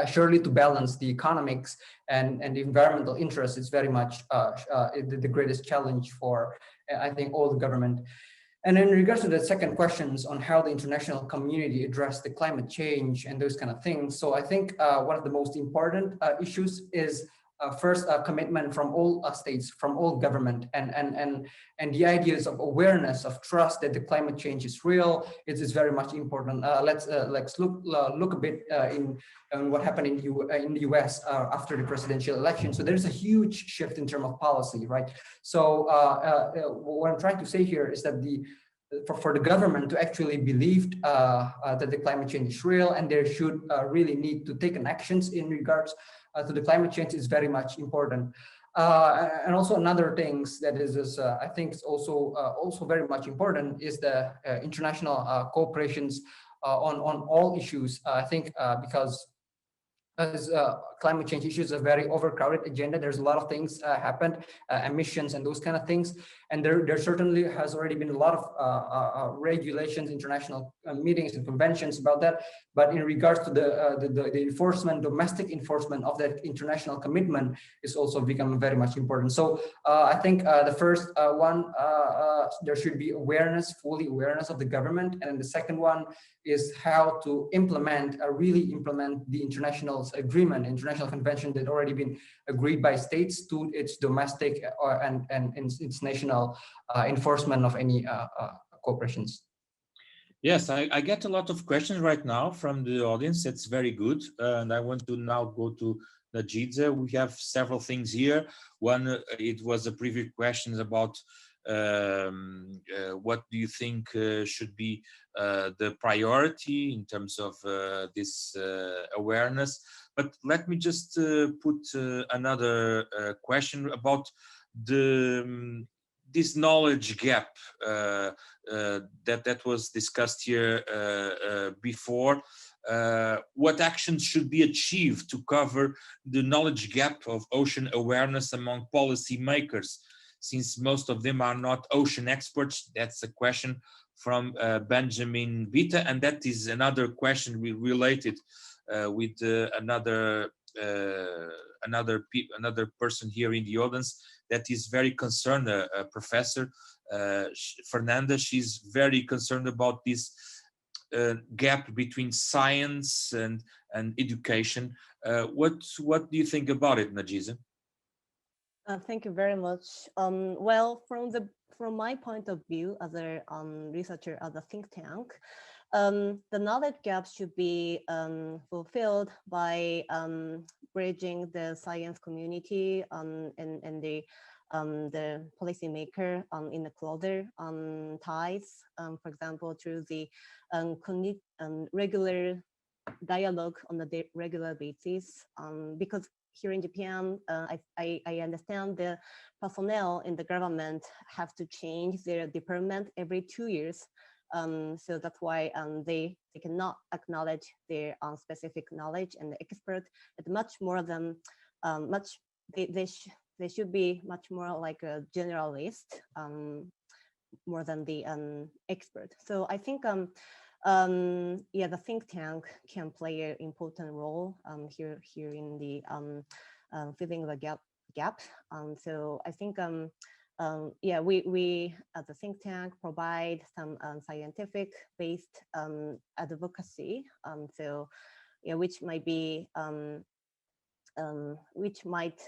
surely to balance the economics and the environmental interests is very much the greatest challenge for, I think, all the government. And in regards to the second questions on how the international community address the climate change and those kind of things. So I think one of the most important issues is first, commitment from all states, from all government, and the ideas of awareness, of trust that the climate change is real. It is very much important. Let's look a bit in what happened in the U.S. After the presidential election. So there's a huge shift in terms of policy, right? So what I'm trying to say here is that for the government to actually believe that the climate change is real, and they should really need to take an actions in regards to the climate change is very much important. And also another things that is I think is also very much important is the international cooperations on all issues. I think because as climate change issues are a very overcrowded agenda. There's a lot of things happened, emissions and those kind of things. And there certainly has already been a lot of regulations, international meetings and conventions about that. But in regards to the enforcement, domestic enforcement of that international commitment is also becoming very much important. So I think the first one, there should be awareness, fully awareness of the government. And the second one is how to really implement the international agreement, international convention that already been agreed by states to its domestic and its national enforcement of any cooperations. Yes, I get a lot of questions right now from the audience. That's very good. And I want to now go to Nagisa. We have several things here. One, it was a previous question about what do you think should be the priority in terms of this awareness. But let me just put another question about this knowledge gap that was discussed here before. What actions should be achieved to cover the knowledge gap of ocean awareness among policymakers, since most of them are not ocean experts? That's a question from Benjamin Vita, and that is another question related with another person here in the audience that is very concerned, Professor Fernanda. She's very concerned about this gap between science and education. What do you think about it, Nagisa? Thank you very much. Well, from my point of view as a researcher at a think tank, the knowledge gap should be fulfilled by bridging the science community and the policymaker in the closer ties, for example, through the regular dialogue on a regular basis, because here in Japan, I understand the personnel in the government have to change their department every 2 years. So that's why they cannot acknowledge their specific knowledge and the expert. It's much more than they should be much more like a generalist, more than the expert. So I think yeah, the think tank can play an important role here in the filling the gap. So I think yeah, we at the think tank provide some scientific based advocacy. So yeah, which might be which might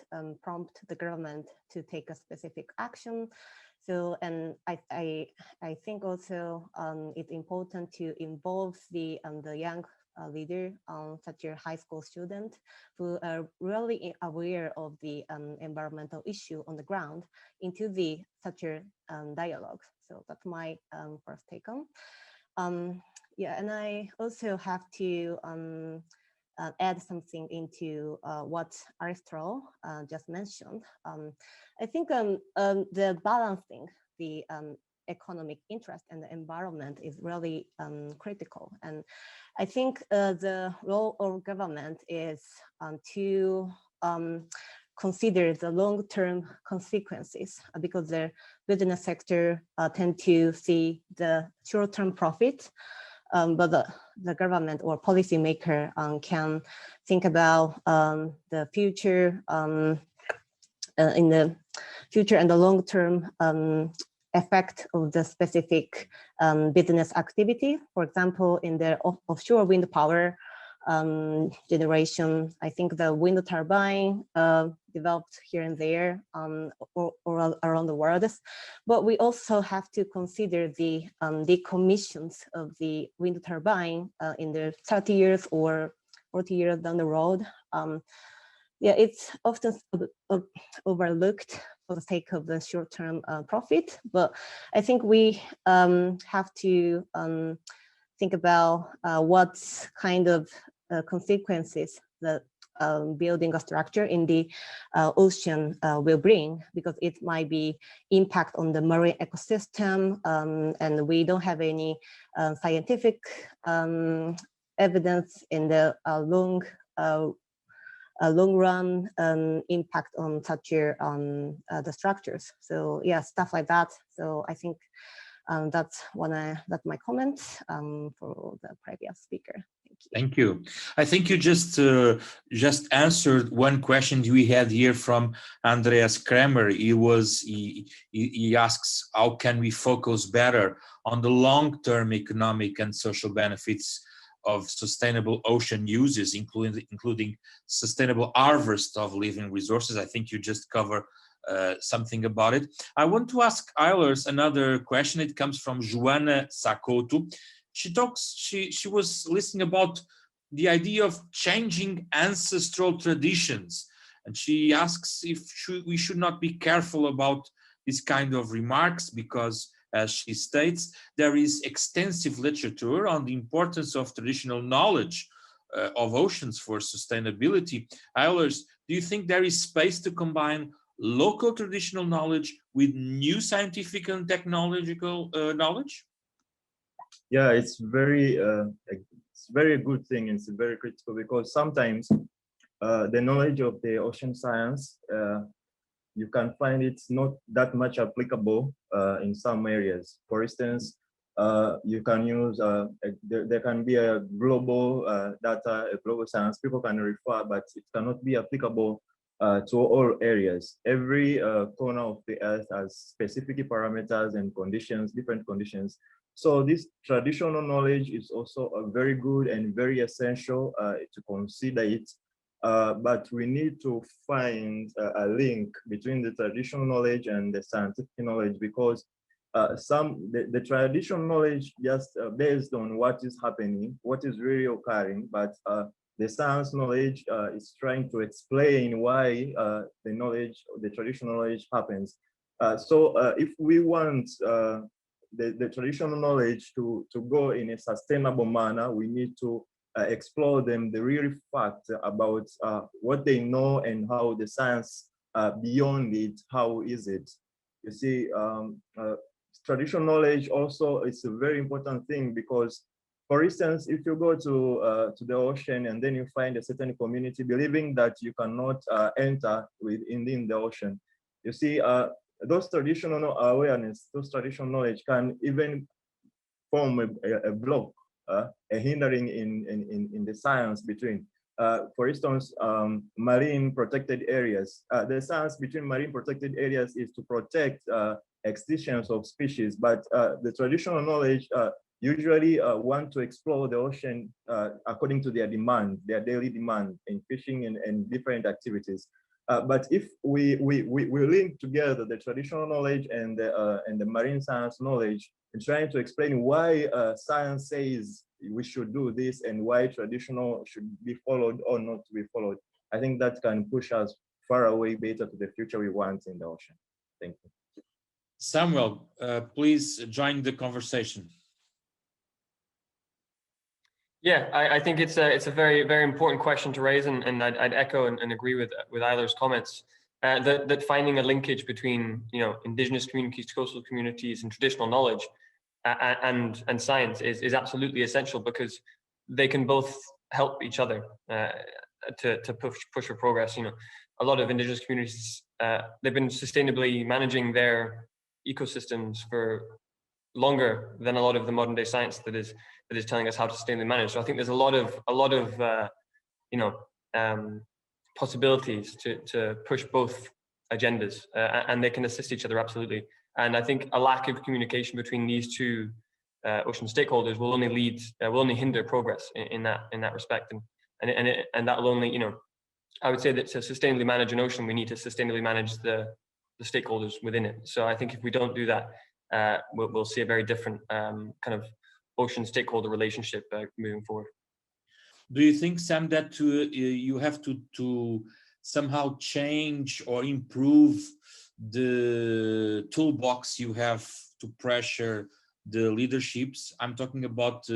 prompt the government to take a specific action. So, and I think also it's important to involve the young leader, such a high school student, who are really aware of the environmental issue on the ground into the such a dialogue. So that's my first take on. Yeah, and I also have to add something into what Aristyo just mentioned. I think the balancing the economic interest and the environment is really critical. And I think the role of government is to consider the long-term consequences, because the business sector tend to see the short-term profit. But the government or policymaker can think about the future, in the future and the long-term effect of the specific business activity. For example, in the offshore wind power generation, I think the wind turbine developed here and there or around the world. But we also have to consider the decommissions of the wind turbine in the 30 years or 40 years down the road. Yeah, it's often overlooked for the sake of the short-term profit. But I think we have to think about what kind of consequences that building a structure in the ocean will bring, because it might be impact on the marine ecosystem, and we don't have any scientific evidence in the long run impact on such the structures. So yeah, stuff like that. So I think that's my comment for the previous speaker. Thank you. I think you just answered one question we had here from Andreas Kramer. He asks, how can we focus better on the long-term economic and social benefits of sustainable ocean uses, including sustainable harvest of living resources? I think you just covered something about it. I want to ask Eilers another question. It comes from Joana Sakoto. She was listening about the idea of changing ancestral traditions, and she asks if we should not be careful about this kind of remarks, because, as she states, there is extensive literature on the importance of traditional knowledge of oceans for sustainability. Eilers, do you think there is space to combine local traditional knowledge with new scientific and technological knowledge? Yeah, it's very good thing. It's very critical, because sometimes the knowledge of the ocean science, you can find it's not that much applicable in some areas. For instance, you can use, there can be a global data, a global science people can refer, but it cannot be applicable to all areas. Every corner of the earth has specific parameters and conditions, different conditions. So this traditional knowledge is also very good and very essential to consider it. But we need to find a link between the traditional knowledge and the scientific knowledge, because the traditional knowledge just based on what is happening, what is really occurring, but the science knowledge is trying to explain why the traditional knowledge happens. So if we want the traditional knowledge to go in a sustainable manner, we need to explore them, the real fact about what they know and how the science beyond it, how is it? You see, traditional knowledge also is a very important thing because, for instance, if you go to the ocean and then you find a certain community believing that you cannot enter within the ocean, you see, those traditional awareness, those traditional knowledge can even form a block, a hindering in the science between, for instance, marine protected areas. The science between marine protected areas is to protect extinctions of species, but the traditional knowledge usually want to explore the ocean according to their demand, their daily demand in fishing and different activities. But if we link together the traditional knowledge and the marine science knowledge, and trying to explain why science says we should do this and why traditional should be followed or not to be followed, I think that can push us far away better to the future we want in the ocean. Thank you. Samuel, please join the conversation. Yeah, I think it's a very, very important question to raise, and I'd echo and agree with Eiler's comments that finding a linkage between indigenous communities, coastal communities, and traditional knowledge and science is absolutely essential, because they can both help each other to push for progress. A lot of indigenous communities, they've been sustainably managing their ecosystems for longer than a lot of the modern day science that is telling us how to sustainably manage. So I think there's a lot of possibilities to push both agendas, and they can assist each other absolutely. And I think a lack of communication between these two ocean stakeholders will only hinder progress in that respect, and that will only, I would say that to sustainably manage an ocean, we need to sustainably manage the stakeholders within it. So I think if we don't do that, we'll see a very different kind of ocean stakeholder relationship moving forward. Do you think, Sam, that you have to somehow change or improve the toolbox you have to pressure the leaderships? I'm talking about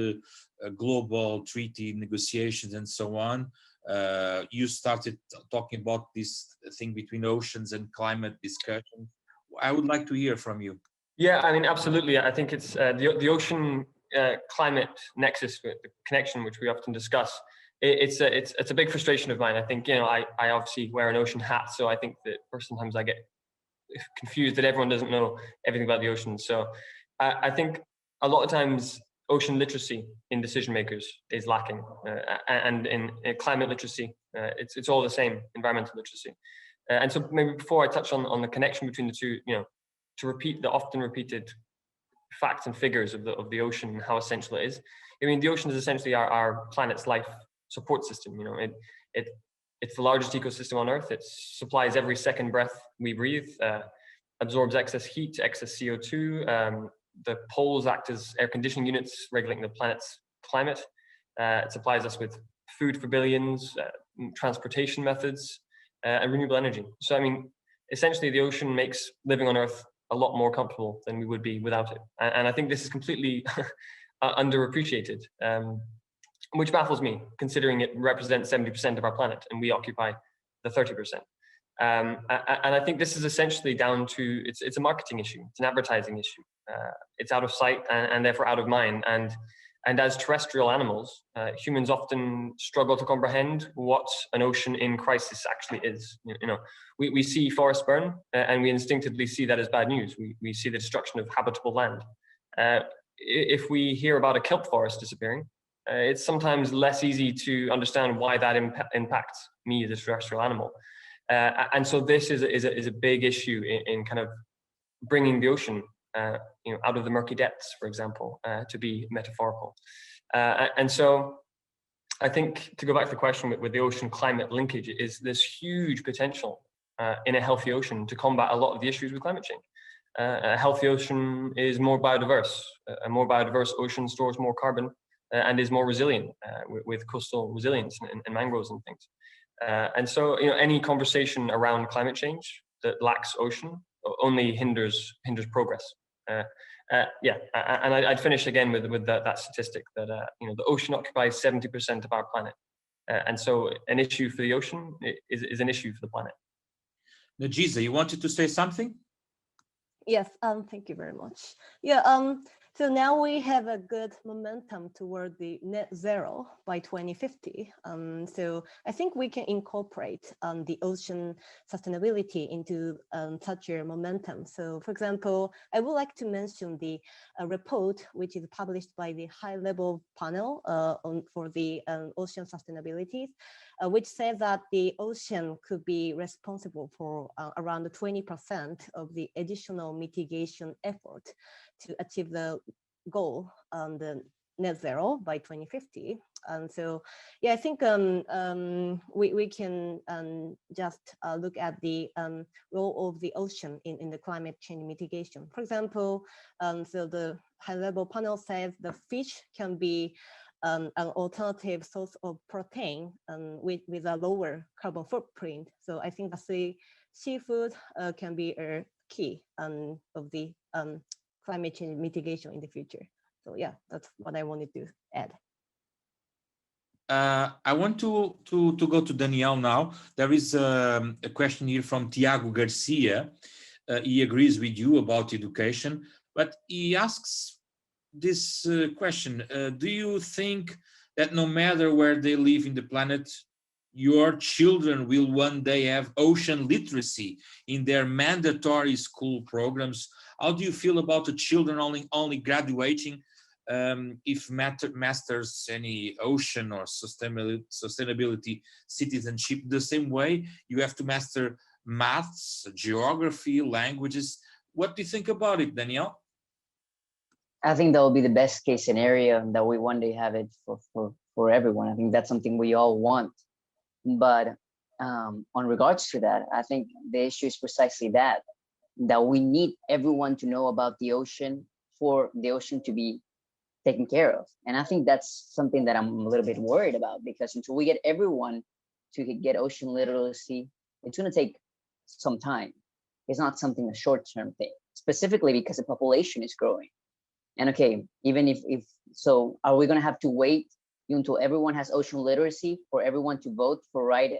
global treaty negotiations and so on. You started talking about this thing between oceans and climate discussion. I would like to hear from you. Yeah, I mean, absolutely. I think it's the ocean climate nexus, the connection which we often discuss. It's a big frustration of mine. I think I obviously wear an ocean hat, so I think that sometimes I get confused that everyone doesn't know everything about the ocean. So I think a lot of times ocean literacy in decision makers is lacking, and in climate literacy, it's all the same, environmental literacy. And so maybe before I touch on the connection between the two, to repeat the often repeated facts and figures of the ocean and how essential it is. I mean, the ocean is essentially our planet's life support system. It's the largest ecosystem on Earth. It supplies every second breath we breathe, absorbs excess heat, excess CO2. The poles act as air conditioning units, regulating the planet's climate. It supplies us with food for billions, transportation methods, and renewable energy. So, I mean, essentially the ocean makes living on Earth a lot more comfortable than we would be without it. And I think this is completely underappreciated, which baffles me, considering it represents 70% of our planet and we occupy the 30%. And I think this is essentially down to, it's a marketing issue, it's an advertising issue. It's out of sight and therefore out of mind. And as terrestrial animals, humans often struggle to comprehend what an ocean in crisis actually is. We see forests burn, and we instinctively see that as bad news. We see the destruction of habitable land. If we hear about a kelp forest disappearing, it's sometimes less easy to understand why that impacts me as a terrestrial animal. And so this is a big issue in kind of bringing the ocean out of the murky depths, for example, to be metaphorical. And so I think, to go back to the question with the ocean climate linkage, is this huge potential in a healthy ocean to combat a lot of the issues with climate change. A healthy ocean is more biodiverse. A more biodiverse ocean stores more carbon and is more resilient with coastal resilience and mangroves and things. And so, any conversation around climate change that lacks ocean only hinders progress. Yeah, and I'd finish again with that statistic that the ocean occupies 70% of our planet, and so an issue for the ocean is an issue for the planet. Nagisa, you wanted to say something? Yes, thank you very much. Yeah, so now we have a good momentum toward the net zero by 2050. So I think we can incorporate the ocean sustainability into such a momentum. So for example, I would like to mention the report which is published by the high-level panel for the ocean sustainability, which says that the ocean could be responsible for around 20% of the additional mitigation effort to achieve the goal, the net zero by 2050. And so, yeah, I think we can just look at the role of the ocean in the climate change mitigation. For example, so the high-level panel says the fish can be an alternative source of protein with a lower carbon footprint. So I think the seafood can be a key of the climate change mitigation in the future. So yeah, that's what I wanted to add. I want to go to Daniel now. There is a question here from Tiago Garcia. He agrees with you about education, but he asks this question. Do you think that no matter where they live in the planet, your children will one day have ocean literacy in their mandatory school programs? How do you feel about the children only graduating if masters any ocean or sustainability citizenship the same way? You have to master maths, geography, languages. What do you think about it, Danielle? I think that will be the best case scenario, that we one day have it for everyone. I think that's something we all want. But on regards to that, I think the issue is precisely that we need everyone to know about the ocean for the ocean to be taken care of. And I think that's something that I'm a little bit worried about, because until we get everyone to get ocean literacy, it's going to take some time. It's not something a short-term thing, specifically because the population is growing. And okay, even if so, are we going to have to wait until everyone has ocean literacy for everyone to vote for right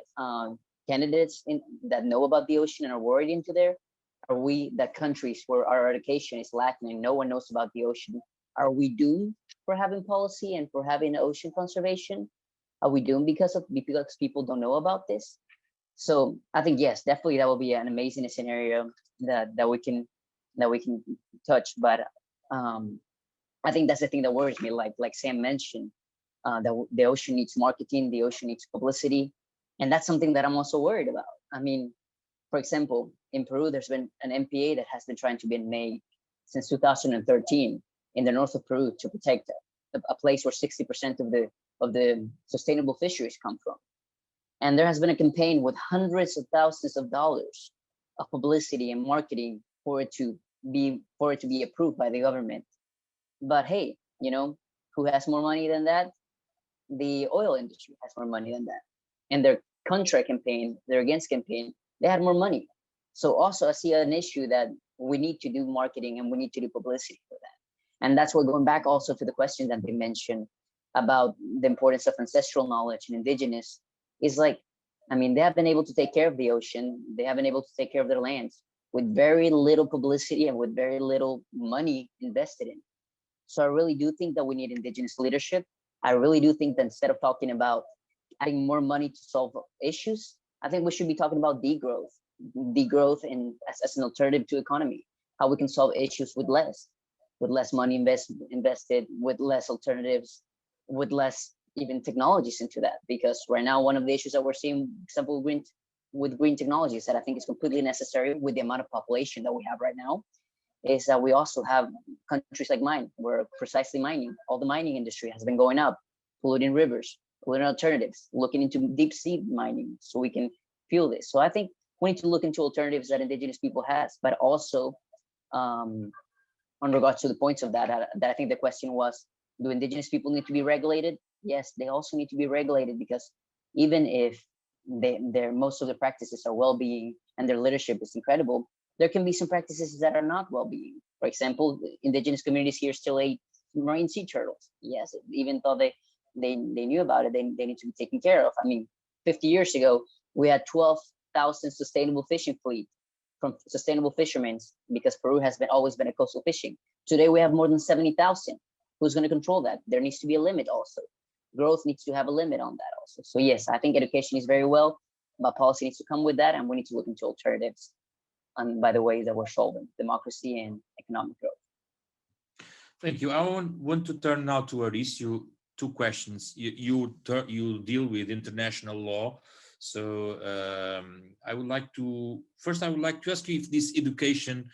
candidates that know about the ocean and are worried into there? Are we, that countries where our education is lacking and no one knows about the ocean, are we doomed for having policy and for having ocean conservation? Are we doomed because people don't know about this? So I think, yes, definitely that will be an amazing scenario that we can touch. But I think that's the thing that worries me. Like Sam mentioned, that the ocean needs marketing, the ocean needs publicity, and that's something that I'm also worried about. I mean, for example, in Peru, there's been an MPA that has been trying to be made since 2013 in the north of Peru to protect a place where 60% of the sustainable fisheries come from. And there has been a campaign with hundreds of thousands of dollars of publicity and marketing for it to be approved by the government. But hey, who has more money than that? The oil industry has more money than that. And their contra campaign, their against campaign, they had more money. So also I see an issue that we need to do marketing and we need to do publicity for that. And that's what, going back also to the question that they mentioned about the importance of ancestral knowledge and indigenous, is like, I mean, they have been able to take care of the ocean. They have been able to take care of their lands with very little publicity and with very little money invested in. So I really do think that we need indigenous leadership. I really do think that instead of talking about adding more money to solve issues, I think we should be talking about degrowth as an alternative to economy, how we can solve issues with less money invested, with less alternatives, with less even technologies into that. Because right now, one of the issues that we're seeing, for example, with green technologies that I think is completely necessary with the amount of population that we have right now, is that we also have countries like mine, where precisely all the mining industry has been going up, polluting rivers, polluting alternatives, looking into deep sea mining so we can fuel this. So I think we need to look into alternatives that indigenous people has, but also on regards to the points of that I think the question was, do indigenous people need to be regulated? Yes, they also need to be regulated, because even if most of the practices are well-being and their leadership is incredible, there can be some practices that are not well-being. For example, the indigenous communities here still ate marine sea turtles. Yes, even though they knew about it, they need to be taken care of. I mean, 50 years ago, we had 12,000 sustainable fishing fleet from sustainable fishermen, because Peru has always been a coastal fishing. Today, we have more than 70,000. Who's going to control that? There needs to be a limit also. Growth needs to have a limit on that also. So yes, I think education is very well, but policy needs to come with that, and we need to look into alternatives, and by the ways that we're solving democracy and economic growth. Thank you. I want to turn now to Aristyo. Two questions. You deal with international law, so I would like to ask you if this education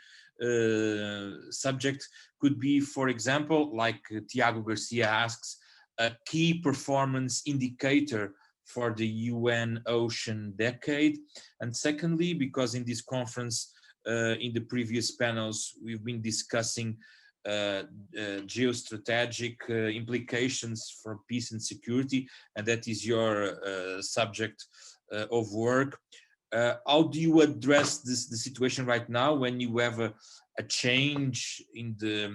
subject could be, for example, like Tiago Garcia asks, a key performance indicator for the UN Ocean Decade. And secondly, because in this conference, in the previous panels, we've been discussing geostrategic implications for peace and security, and that is your subject of work. How do you address the situation right now when you have a change in a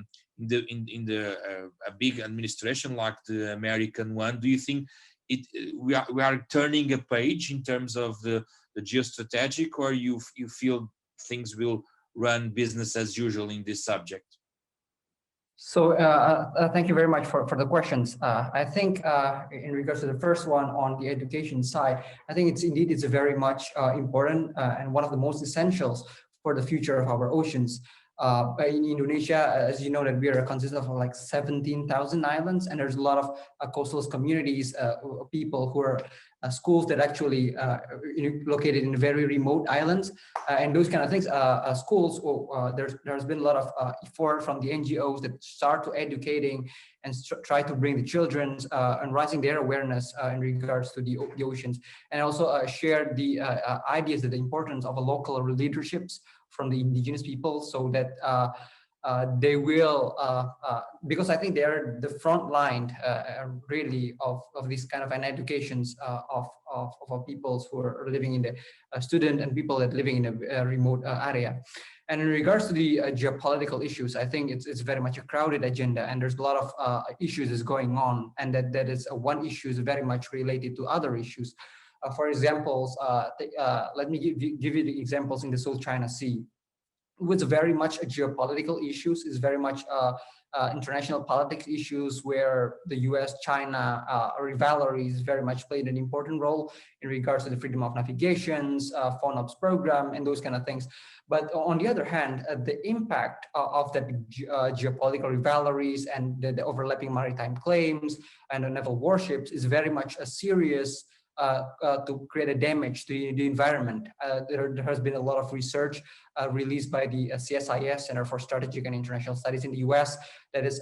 big administration like the American one? Do you think we are turning a page in terms of the geostrategic, or you feel things will run business as usual in this subject? So thank you very much for the questions. I think in regards to the first one on the education side, I think it's very much important and one of the most essentials for the future of our oceans. In Indonesia, as you know, that we are consistent of like 17,000 islands, and there's a lot of coastal communities, people who are schools that actually located in very remote islands, and those kind of things. Schools, there's been a lot of effort from the NGOs that start to educating and try to bring the children and raising their awareness in regards to the oceans, and also share the ideas that the importance of a local leaderships from the indigenous people, so that they will, because I think they are the front line really of this kind of an educations of peoples who are living in the student and people that living in a remote area. And in regards to the geopolitical issues, I think it's very much a crowded agenda, and there's a lot of issues is going on, and that is one issue is very much related to other issues. For examples, let me give you the examples in the South China Sea. It's very much a geopolitical issues, is very much international politics issues where the US-China rivalries very much played an important role in regards to the freedom of navigations, FONOPS program, and those kind of things. But on the other hand, the impact of the geopolitical rivalries and the overlapping maritime claims and the naval warships is very much a serious to create a damage to the environment. There has been a lot of research released by the CSIS, Center for Strategic and International Studies in the US, that is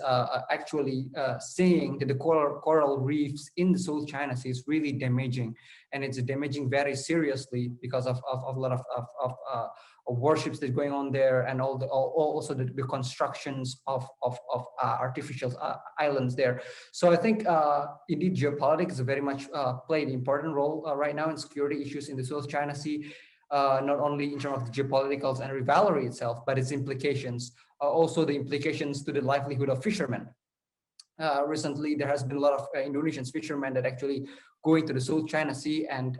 actually saying that the coral reefs in the South China Sea is really damaging, and it's damaging very seriously because of a lot of warships that's going on there, and also the constructions of artificial islands there. So I think indeed geopolitics very much played an important role right now in security issues in the South China Sea, not only in terms of the geopolitics and rivalry itself, but its implications, also the implications to the livelihood of fishermen. Recently, there has been a lot of Indonesian fishermen that actually go into the South China Sea and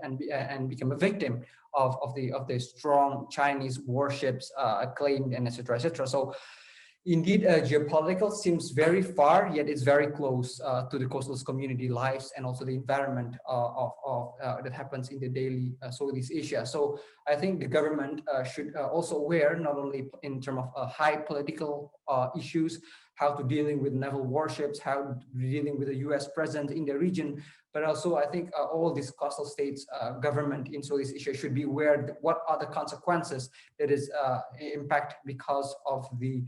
become a victim of the strong Chinese warships claimed, and etc. etc. So indeed, geopolitical seems very far, yet it's very close to the coastal community lives and also the environment that happens in the daily Southeast Asia. So I think the government should also aware, not only in terms of high political issues, how to dealing with naval warships, how dealing with the US presence in the region, but also I think all these coastal states government in Southeast Asia should be aware what are the consequences that is impact because of the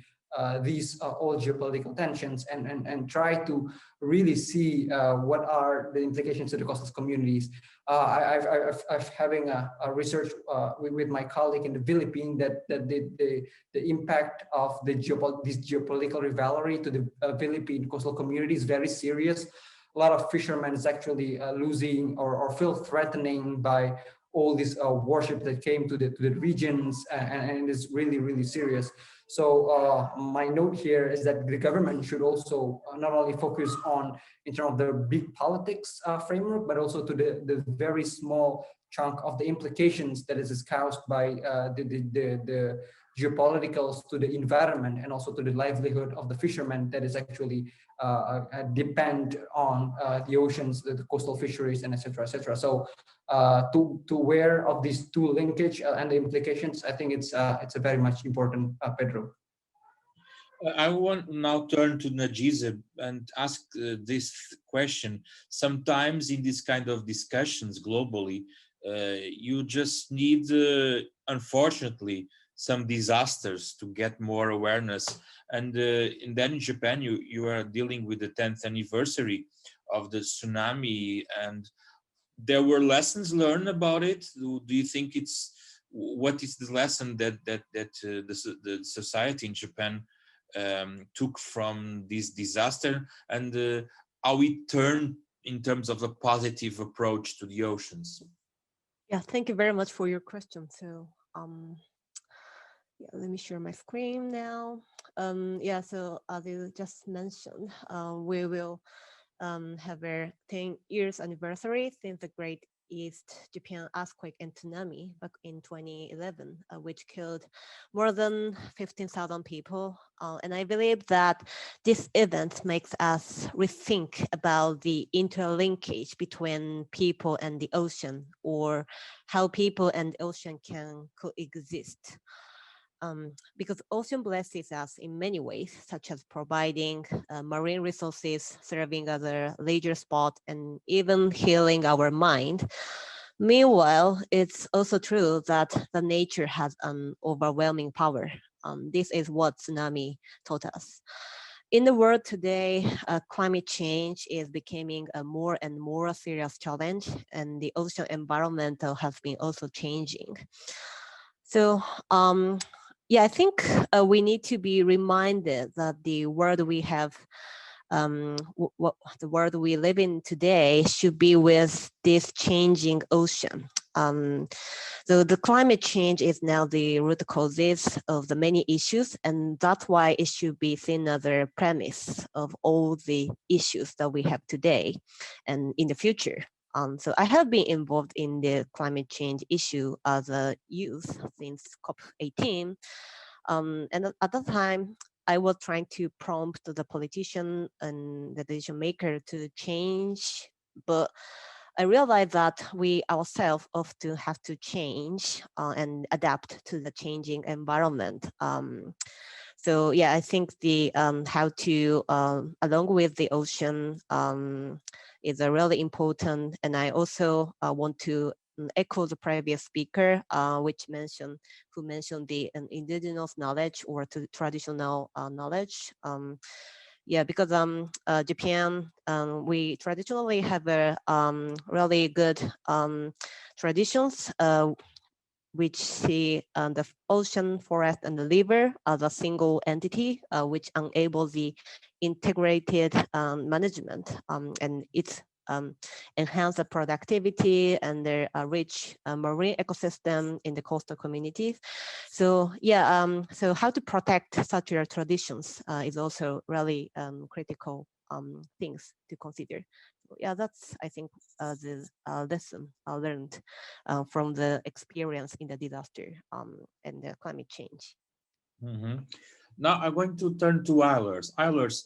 these all geopolitical tensions, and try to really see what are the implications to the coastal communities. I've having a research with my colleague in the Philippines that the impact of this geopolitical rivalry to the Philippine coastal community is very serious. A lot of fishermen is actually losing or feel threatening by all these warships that came to the regions, and it's really, really serious. So my note here is that the government should also not only focus on in terms of the big politics framework, but also to the very small chunk of the implications that is caused by the geopoliticals to the environment and also to the livelihood of the fishermen that is actually depend on the oceans, the coastal fisheries, and etc. etc. So to aware of these two linkage and the implications, I think it's a very much important, Pedro. I want now turn to Nagisa and ask this question. Sometimes in this kind of discussions globally, you just need, unfortunately, some disasters to get more awareness. And then in Japan, you are dealing with the 10th anniversary of the tsunami, and there were lessons learned about it. Do you think what is the lesson that the society in Japan took from this disaster, and how it turned in terms of a positive approach to the oceans? Yeah, thank you very much for your question. So yeah, let me share my screen now. Yeah, so as you just mentioned, we will have a 10 years anniversary since the Great East Japan earthquake and tsunami back in 2011, which killed more than 15,000 people. And I believe that this event makes us rethink about the interlinkage between people and the ocean, or how people and ocean can coexist. Because ocean blesses us in many ways, such as providing marine resources, serving as a leisure spot, and even healing our mind. Meanwhile, it's also true that the nature has an overwhelming power. This is what tsunami taught us. In the world today, climate change is becoming a more and more serious challenge, and the ocean environment has been also changing. So, yeah, I think we need to be reminded that the world we have, the world we live in today should be with this changing ocean. So the climate change is now the root causes of the many issues, and that's why it should be seen as a premise of all the issues that we have today and in the future. So I have been involved in the climate change issue as a youth since COP18. And at that time, I was trying to prompt the politician and the decision maker to change, but I realized that we ourselves often have to change and adapt to the changing environment. So yeah, I think the how to, along with the ocean, is a really important. And I also want to echo the previous speaker, who mentioned the indigenous knowledge or traditional knowledge. Yeah, because Japan, we traditionally have a really good traditions, which see the ocean, forest, and the river as a single entity, which enables the integrated management, and it's enhance the productivity and the rich marine ecosystem in the coastal communities. So yeah, so how to protect such traditions is also really critical things to consider. Yeah, that's, I think, the lesson I learned from the experience in the disaster and the climate change. Mm-hmm. Now I'm going to turn to Eilers. Eilers,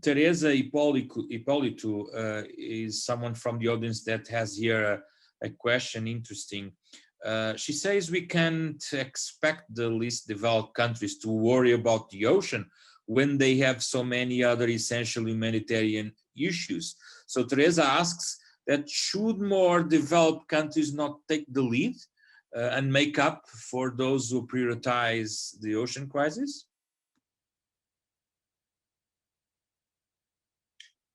Teresa Hipólito is someone from the audience that has here a question interesting. She says we can't expect the least developed countries to worry about the ocean when they have so many other essential humanitarian issues. So Teresa asks that should more developed countries not take the lead and make up for those who prioritize the ocean crisis?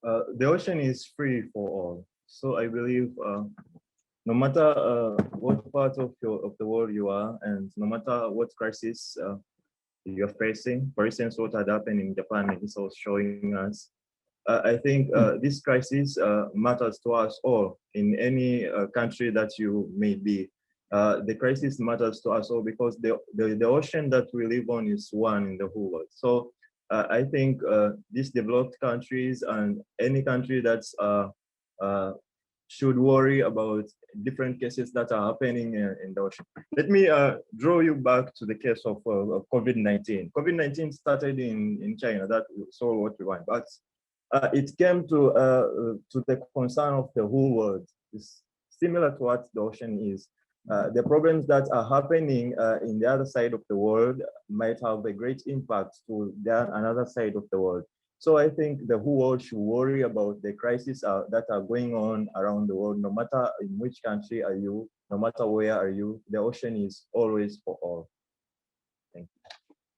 The ocean is free for all. So I believe no matter what part of the world you are, and no matter what crisis you're facing, for instance, what had happened in Japan is also showing us. I think this crisis matters to us all in any country that you may be. the crisis matters to us all because the ocean that we live on is one in the whole world. So I think these developed countries and any country that's should worry about different cases that are happening in the ocean. Let me draw you back to the case of COVID-19. COVID-19 started in China, that's all what we want, but it came to the concern of the whole world. It's similar to what the ocean is. The problems that are happening in the other side of the world might have a great impact to another side of the world. So I think the whole world should worry about the crises that are going on around the world, no matter in which country are you, no matter where are you, the ocean is always for all. Thank you.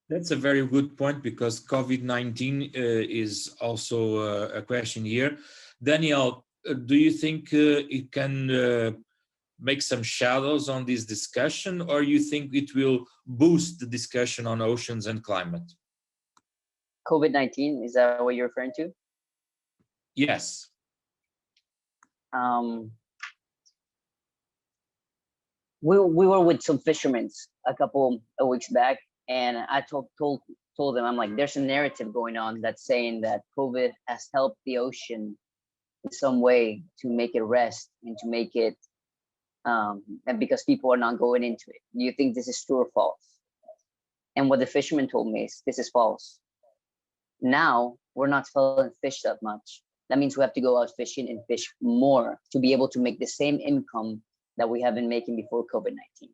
That's a very good point because COVID-19 is also a question here. Daniel, do you think it can make some shadows on this discussion, or you think it will boost the discussion on oceans and climate? COVID-19, is that what you're referring to? Yes. We were with some fishermen a couple of weeks back, and I told them, I'm like, there's a narrative going on that's saying that COVID has helped the ocean in some way to make it rest and to make it, and because people are not going into it. Do you think this is true or false? And what the fisherman told me is, this is false. Now we're not selling fish that much. That means we have to go out fishing and fish more to be able to make the same income that we have been making before COVID-19.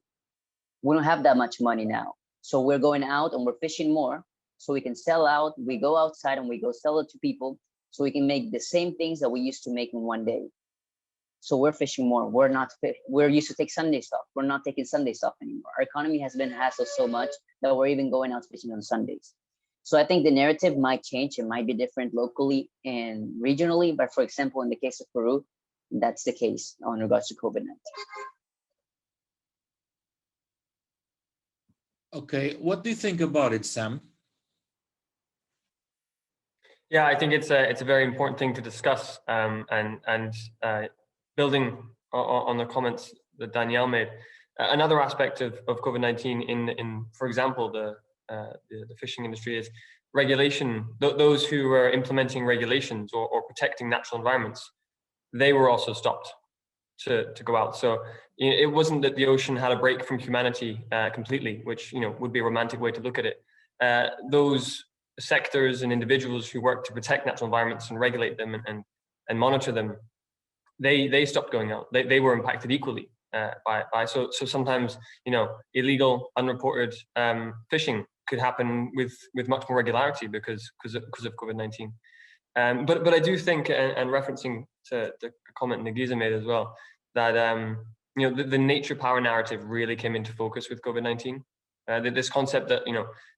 We don't have that much money now. So we're going out and we're fishing more so we can sell out. We go outside and we go sell it to people so we can make the same things that we used to make in one day. So we're fishing more. We're used to take Sundays off. We're not taking Sundays off anymore. Our economy has been hassled so much that we're even going out fishing on Sundays. So I think the narrative might change. It might be different locally and regionally. But for example, in the case of Peru, that's the case on regards to COVID-19. Okay, what do you think about it, Sam? Yeah, I think it's a very important thing to discuss, and building on the comments that Danielle made. Another aspect of COVID-19 in, for example, the fishing industry is regulation. Those who were implementing regulations or protecting natural environments, they were also stopped to go out. So it wasn't that the ocean had a break from humanity completely, which would be a romantic way to look at it. Those sectors and individuals who work to protect natural environments and regulate them and monitor them, they stopped going out. They were impacted equally by so sometimes illegal, unreported fishing could happen with much more regularity because of COVID-19. But I do think, and referencing to the comment Nagisa made as well, that the nature power narrative really came into focus with COVID-19. This concept that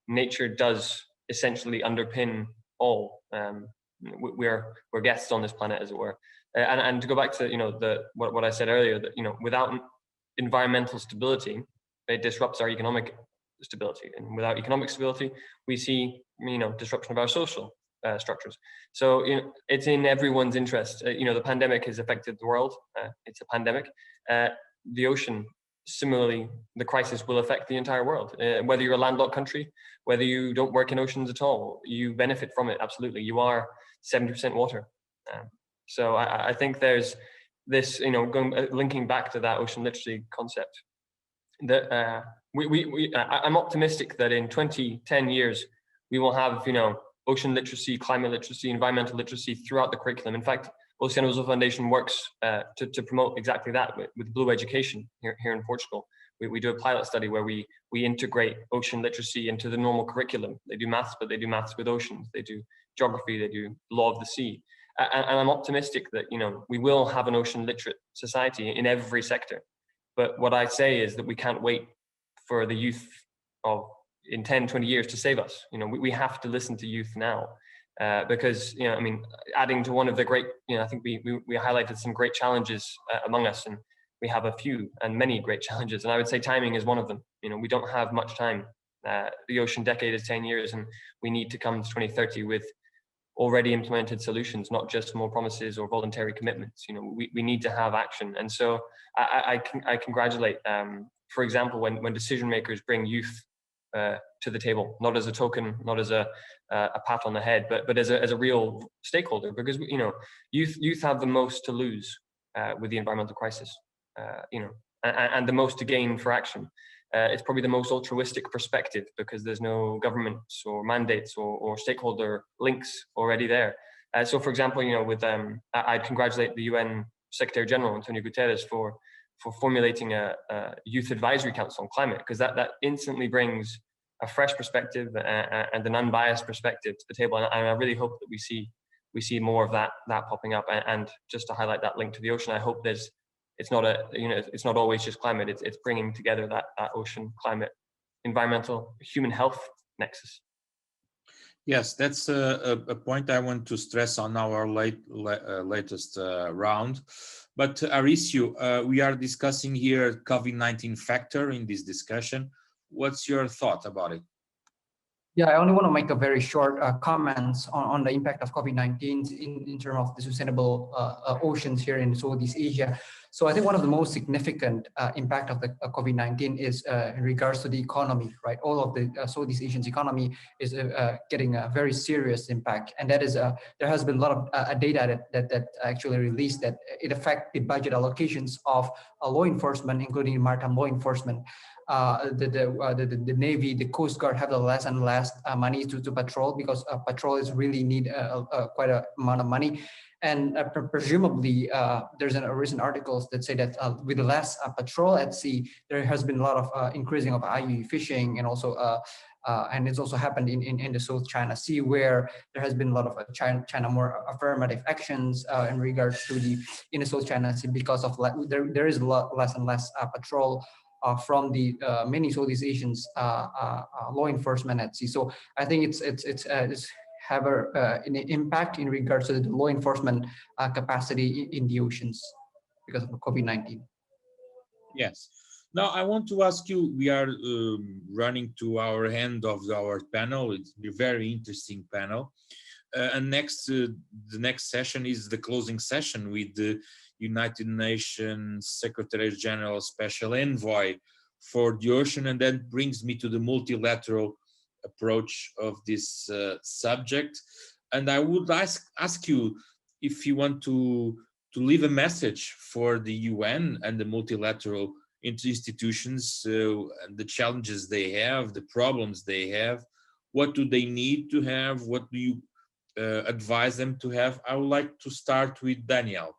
nature does essentially underpin all. We're guests on this planet, as it were. And to go back to what I said earlier, that without environmental stability, it disrupts our economic stability, and without economic stability, we see disruption of our social structures. So it's in everyone's interest. The pandemic has affected the world. It's a pandemic. The ocean, similarly, the crisis will affect the entire world. Whether you're a landlocked country, whether you don't work in oceans at all, you benefit from it. Absolutely, you are 70% water. So I think there's this, linking back to that ocean literacy concept. That I'm optimistic that in 10 years we will have ocean literacy, climate literacy, environmental literacy throughout the curriculum. In fact, Oceano Azul Foundation works to promote exactly that with Blue Education here in Portugal. We do a pilot study where we integrate ocean literacy into the normal curriculum. They do maths, but they do maths with oceans. They do geography, they do law of the sea. And I'm optimistic that we will have an ocean literate society in every sector. But what I say is that we can't wait for the youth in 10, 20 years to save us. We have to listen to youth now. Because adding to one of the great, I think we highlighted some great challenges among us, and we have a few and many great challenges, and I would say timing is one of them. We don't have much time. The ocean decade is 10 years, and we need to come to 2030 with already implemented solutions, not just more promises or voluntary commitments. We need to have action. And so I congratulate, for example, when decision makers bring youth to the table, not as a token, not as a pat on the head, but as a real stakeholder, because youth have the most to lose with the environmental crisis, and the most to gain for action. It's probably the most altruistic perspective because there's no governments or mandates or stakeholder links already there. So, for example, I'd congratulate the UN Secretary General Antonio Guterres for formulating a Youth Advisory Council on climate, because that instantly brings a fresh perspective and an unbiased perspective to the table. And I really hope that we see more of that popping up. And just to highlight that link to the ocean, I hope it's not always just climate. It's bringing together that ocean, climate, environmental, human health nexus. Yes, that's a point I want to stress on our latest round. But Aristyo, we are discussing here COVID-19 factor in this discussion. What's your thought about it? Yeah, I only want to make a very short comments on the impact of COVID-19 in terms of the sustainable oceans here in Southeast Asia. So I think one of the most significant impact of the COVID-19 is in regards to the economy, right? All of the Southeast Asian's economy is getting a very serious impact. And that is, there has been a lot of data that actually released that it affects the budget allocations of law enforcement, including maritime law enforcement. The Navy, the Coast Guard have the less and less money to patrol, because patrols really need quite a amount of money. And presumably, there's a recent articles that say that with the less patrol at sea, there has been a lot of increasing of IUU fishing, and also and it's also happened in the South China Sea, where there has been a lot of China more affirmative actions in regards to in the South China Sea, because of there is a lot less and less patrol from the many Southeast Asians law enforcement at sea. So I think it's have an impact in regards to the law enforcement capacity in the oceans because of COVID-19. Yes. Now I want to ask you, we are running to our end of our panel. It's a very interesting panel. And the next session is the closing session with the United Nations Secretary General Special Envoy for the Ocean, and that brings me to the multilateral approach of this subject. And I would ask you if you want to leave a message for the UN and the multilateral institutions, and the challenges they have, the problems they have. What do they need to have? What do you advise them to have? I would like to start with Daniel.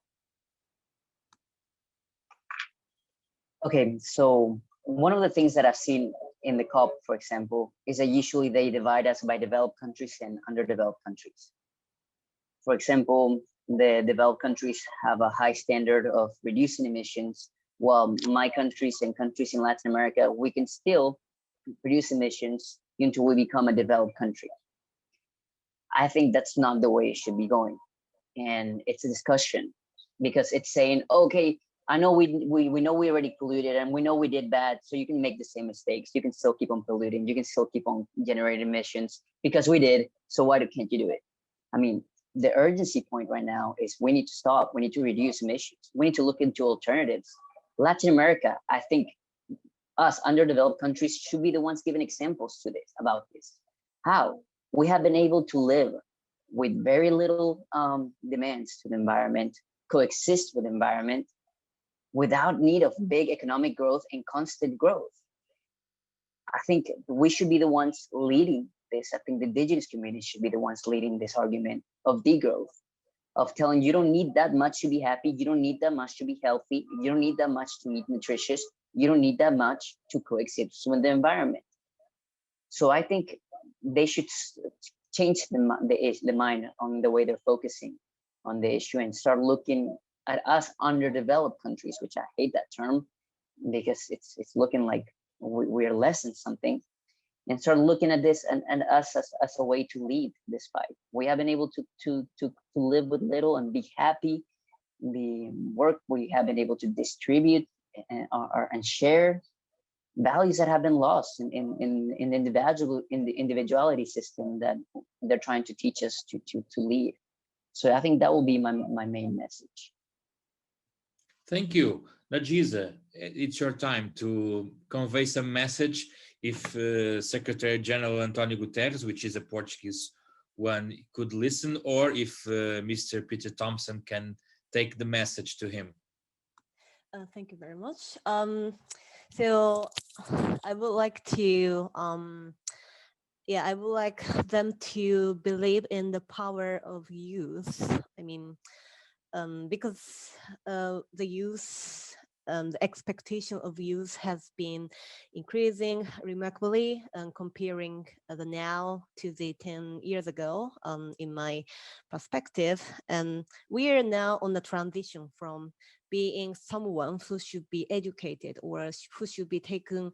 Okay, so one of the things that I've seen in the COP, for example, is that usually they divide us by developed countries and underdeveloped countries. For example, the developed countries have a high standard of reducing emissions, while my countries and countries in Latin America, we can still produce emissions until we become a developed country. I think that's not the way it should be going. And it's a discussion, because it's saying, okay, I know we know we already polluted and we know we did bad, so you can make the same mistakes. You can still keep on polluting. You can still keep on generating emissions because we did. So why can't you do it? I mean, the urgency point right now is we need to stop. We need to reduce emissions. We need to look into alternatives. Latin America, I think us underdeveloped countries should be the ones giving examples to this, about this. How? We have been able to live with very little demands to the environment, coexist with the environment, without need of big economic growth and constant growth. I think we should be the ones leading this. I think the indigenous community should be the ones leading this argument of degrowth, of telling you don't need that much to be happy, you don't need that much to be healthy, you don't need that much to eat nutritious, you don't need that much to coexist with the environment. So I think they should change the mind on the way they're focusing on the issue and start looking at us underdeveloped countries, which I hate that term because it's looking like we are less than something, and start looking at this and us as a way to lead this fight. We have been able to live with little and be happy. The work we have been able to distribute and share values that have been lost in the individuality system that they're trying to teach us to lead. So I think that will be my main message. Thank you. Nagisa, it's your time to convey some message. If Secretary General Antonio Guterres, which is a Portuguese one, could listen, or if Mr. Peter Thompson can take the message to him. Thank you very much. So I would like to, I would like them to believe in the power of youth. I mean, because the youth, the expectation of youth has been increasing remarkably, comparing the now to the 10 years ago, in my perspective. And we are now on the transition from being someone who should be educated or who should be taken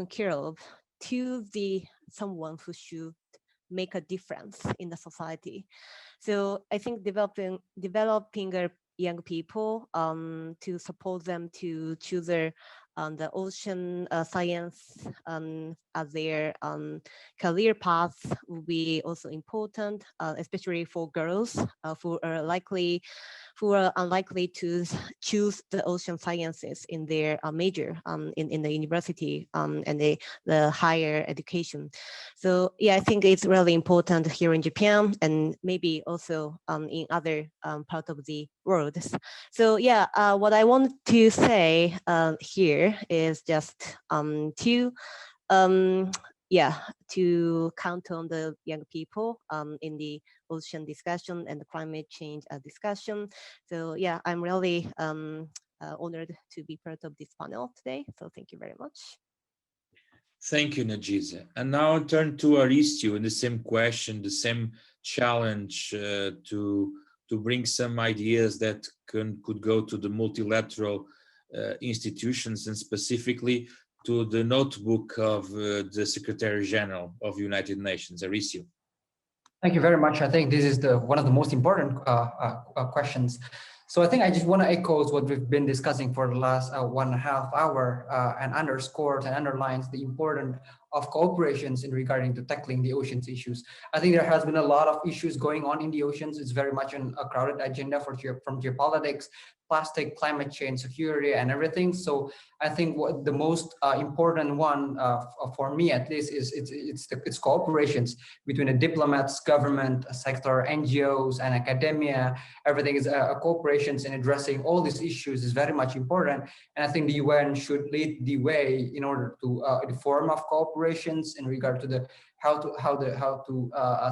care of, to the someone who should make a difference in the society. So I think developing our young people, to support them to choose the ocean science as their career path will be also important, especially for girls who are unlikely to choose the ocean sciences in their major in the university and the higher education. So yeah, I think it's really important here in Japan and maybe also in other parts of the world. So yeah, what I want to say here is just to count on the young people in the ocean discussion and the climate change discussion. So yeah, I'm really honored to be part of this panel today. So thank you very much. Thank you, Nagisa. And now I'll turn to Aristyo, and the same question, the same challenge to bring some ideas that could go to the multilateral institutions, and specifically to the notebook of the Secretary General of the United Nations. Aristyo. Thank you very much. I think this is one of the most important questions. So I think I just want to echo what we've been discussing for the last 1.5 hours and underscores and underlines the importance of cooperations in regarding to tackling the oceans issues. I think there has been a lot of issues going on in the oceans. It's very much a crowded agenda from geopolitics, plastic, climate change, security, and everything. So I think what the most important one for me, at least, is it's cooperations between the diplomats, government sector, NGOs, and academia. Everything is cooperations in addressing all these issues is very much important. And I think the UN should lead the way in order to the form of cooperations in regard to the how to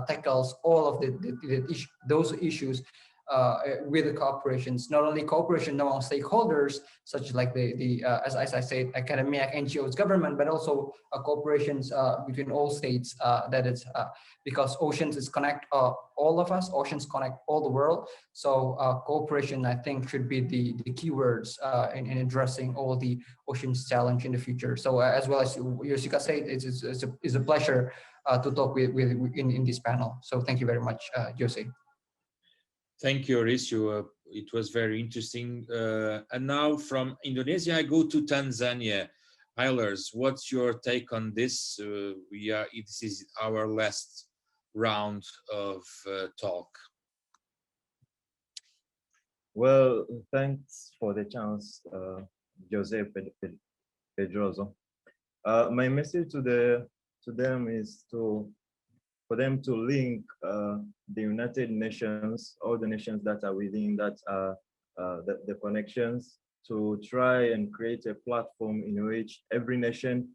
tackle all of those issues with the cooperations, not only cooperation among stakeholders, such like as I said, academia, NGOs, government, but also cooperations between all states. That is because oceans is connect all of us. Oceans connect all the world. So cooperation, I think, should be the keywords in addressing all the oceans challenge in the future. So as well as Yoshioka said, it's a pleasure to talk with in this panel. So thank you very much, Jose. Thank you, Aristyo. It was very interesting. And now from Indonesia, I go to Tanzania. Eilers, what's your take on this? This is our last round of talk. Well, thanks for the chance, Jose Pedroso. My message to them is for them to link the United Nations, all the nations that are within that, the connections, to try and create a platform in which every nation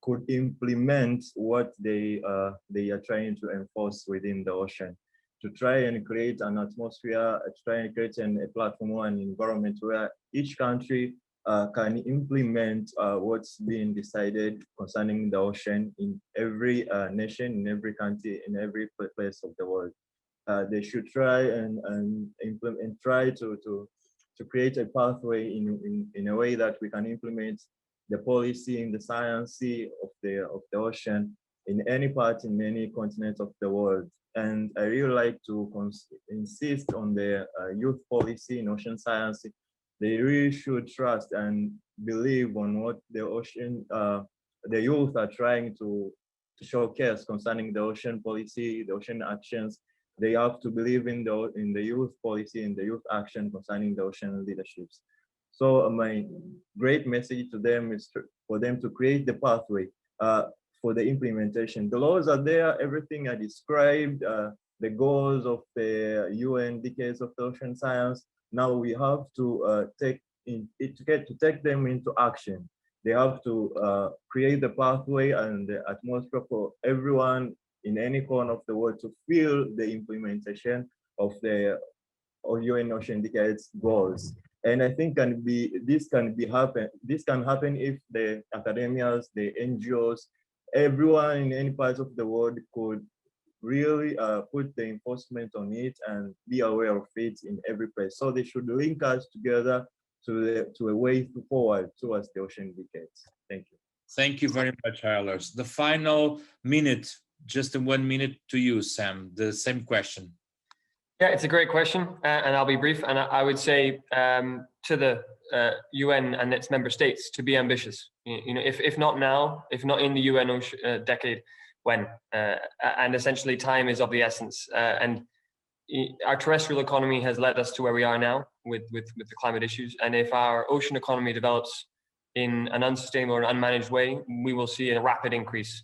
could implement what they are trying to enforce within the ocean, to try and create an atmosphere, try and create a platform or an environment where each country can implement what's being decided concerning the ocean in every nation, in every country, in every place of the world. They should try and implement and try to create a pathway in a way that we can implement the policy and the science of the ocean in any part, in any continent of the world. And I really like to insist on the youth policy in ocean science, they really should trust and believe on what the ocean, the youth are trying to showcase concerning the ocean policy, the ocean actions. They have to believe in the youth policy and the youth action concerning the ocean leaderships. So my great message to them is for them to create the pathway for the implementation. The laws are there, everything I described, the goals of the UN decades of the ocean science. Now we have to take them into action. They have to create the pathway and the atmosphere for everyone in any corner of the world to feel the implementation of the UN Ocean Decades goals. And I think this can happen if the academias, the NGOs, everyone in any parts of the world could really put the enforcement on it and be aware of it in every place. So they should link us together to a way forward towards the ocean decades. Thank you. Thank you very much, Eilers. The final minute, just in 1 minute to you, Sam, the same question. Yeah, it's a great question, and I'll be brief. And I would say to the UN and its member states to be ambitious. You know, if not now, if not in the UN decade, when? And essentially, time is of the essence. And our terrestrial economy has led us to where we are now with the climate issues. And if our ocean economy develops in an unsustainable or unmanaged way, we will see a rapid increase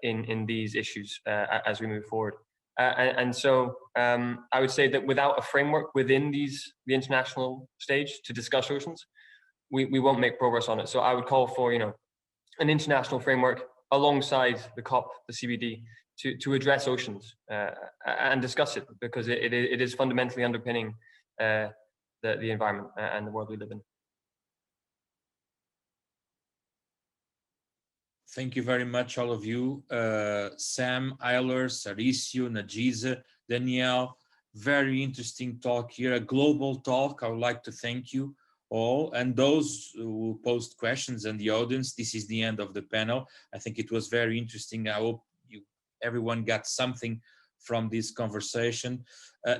in these issues as we move forward. And so I would say that without a framework within the international stage to discuss oceans, we won't make progress on it. So I would call for, you know, an international framework alongside the COP, the CBD, to address oceans and discuss it, because it is fundamentally underpinning the environment and the world we live in. Thank you very much, all of you. Sam, Eilers, Aristyo, Nagisa, Danielle, very interesting talk here, a global talk. I would like to thank you all. And those who post questions and the audience, this is the end of the panel. I think it was very interesting. I hope everyone got something from this conversation.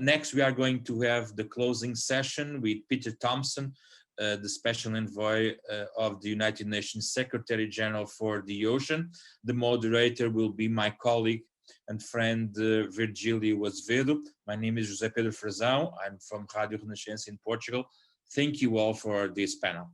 Next, we are going to have the closing session with Peter Thompson, the Special Envoy of the United Nations Secretary General for the Ocean. The moderator will be my colleague and friend Virgílio Azevedo. My name is José Pedro Frazão. I'm from Radio Renascença in Portugal. Thank you all for this panel.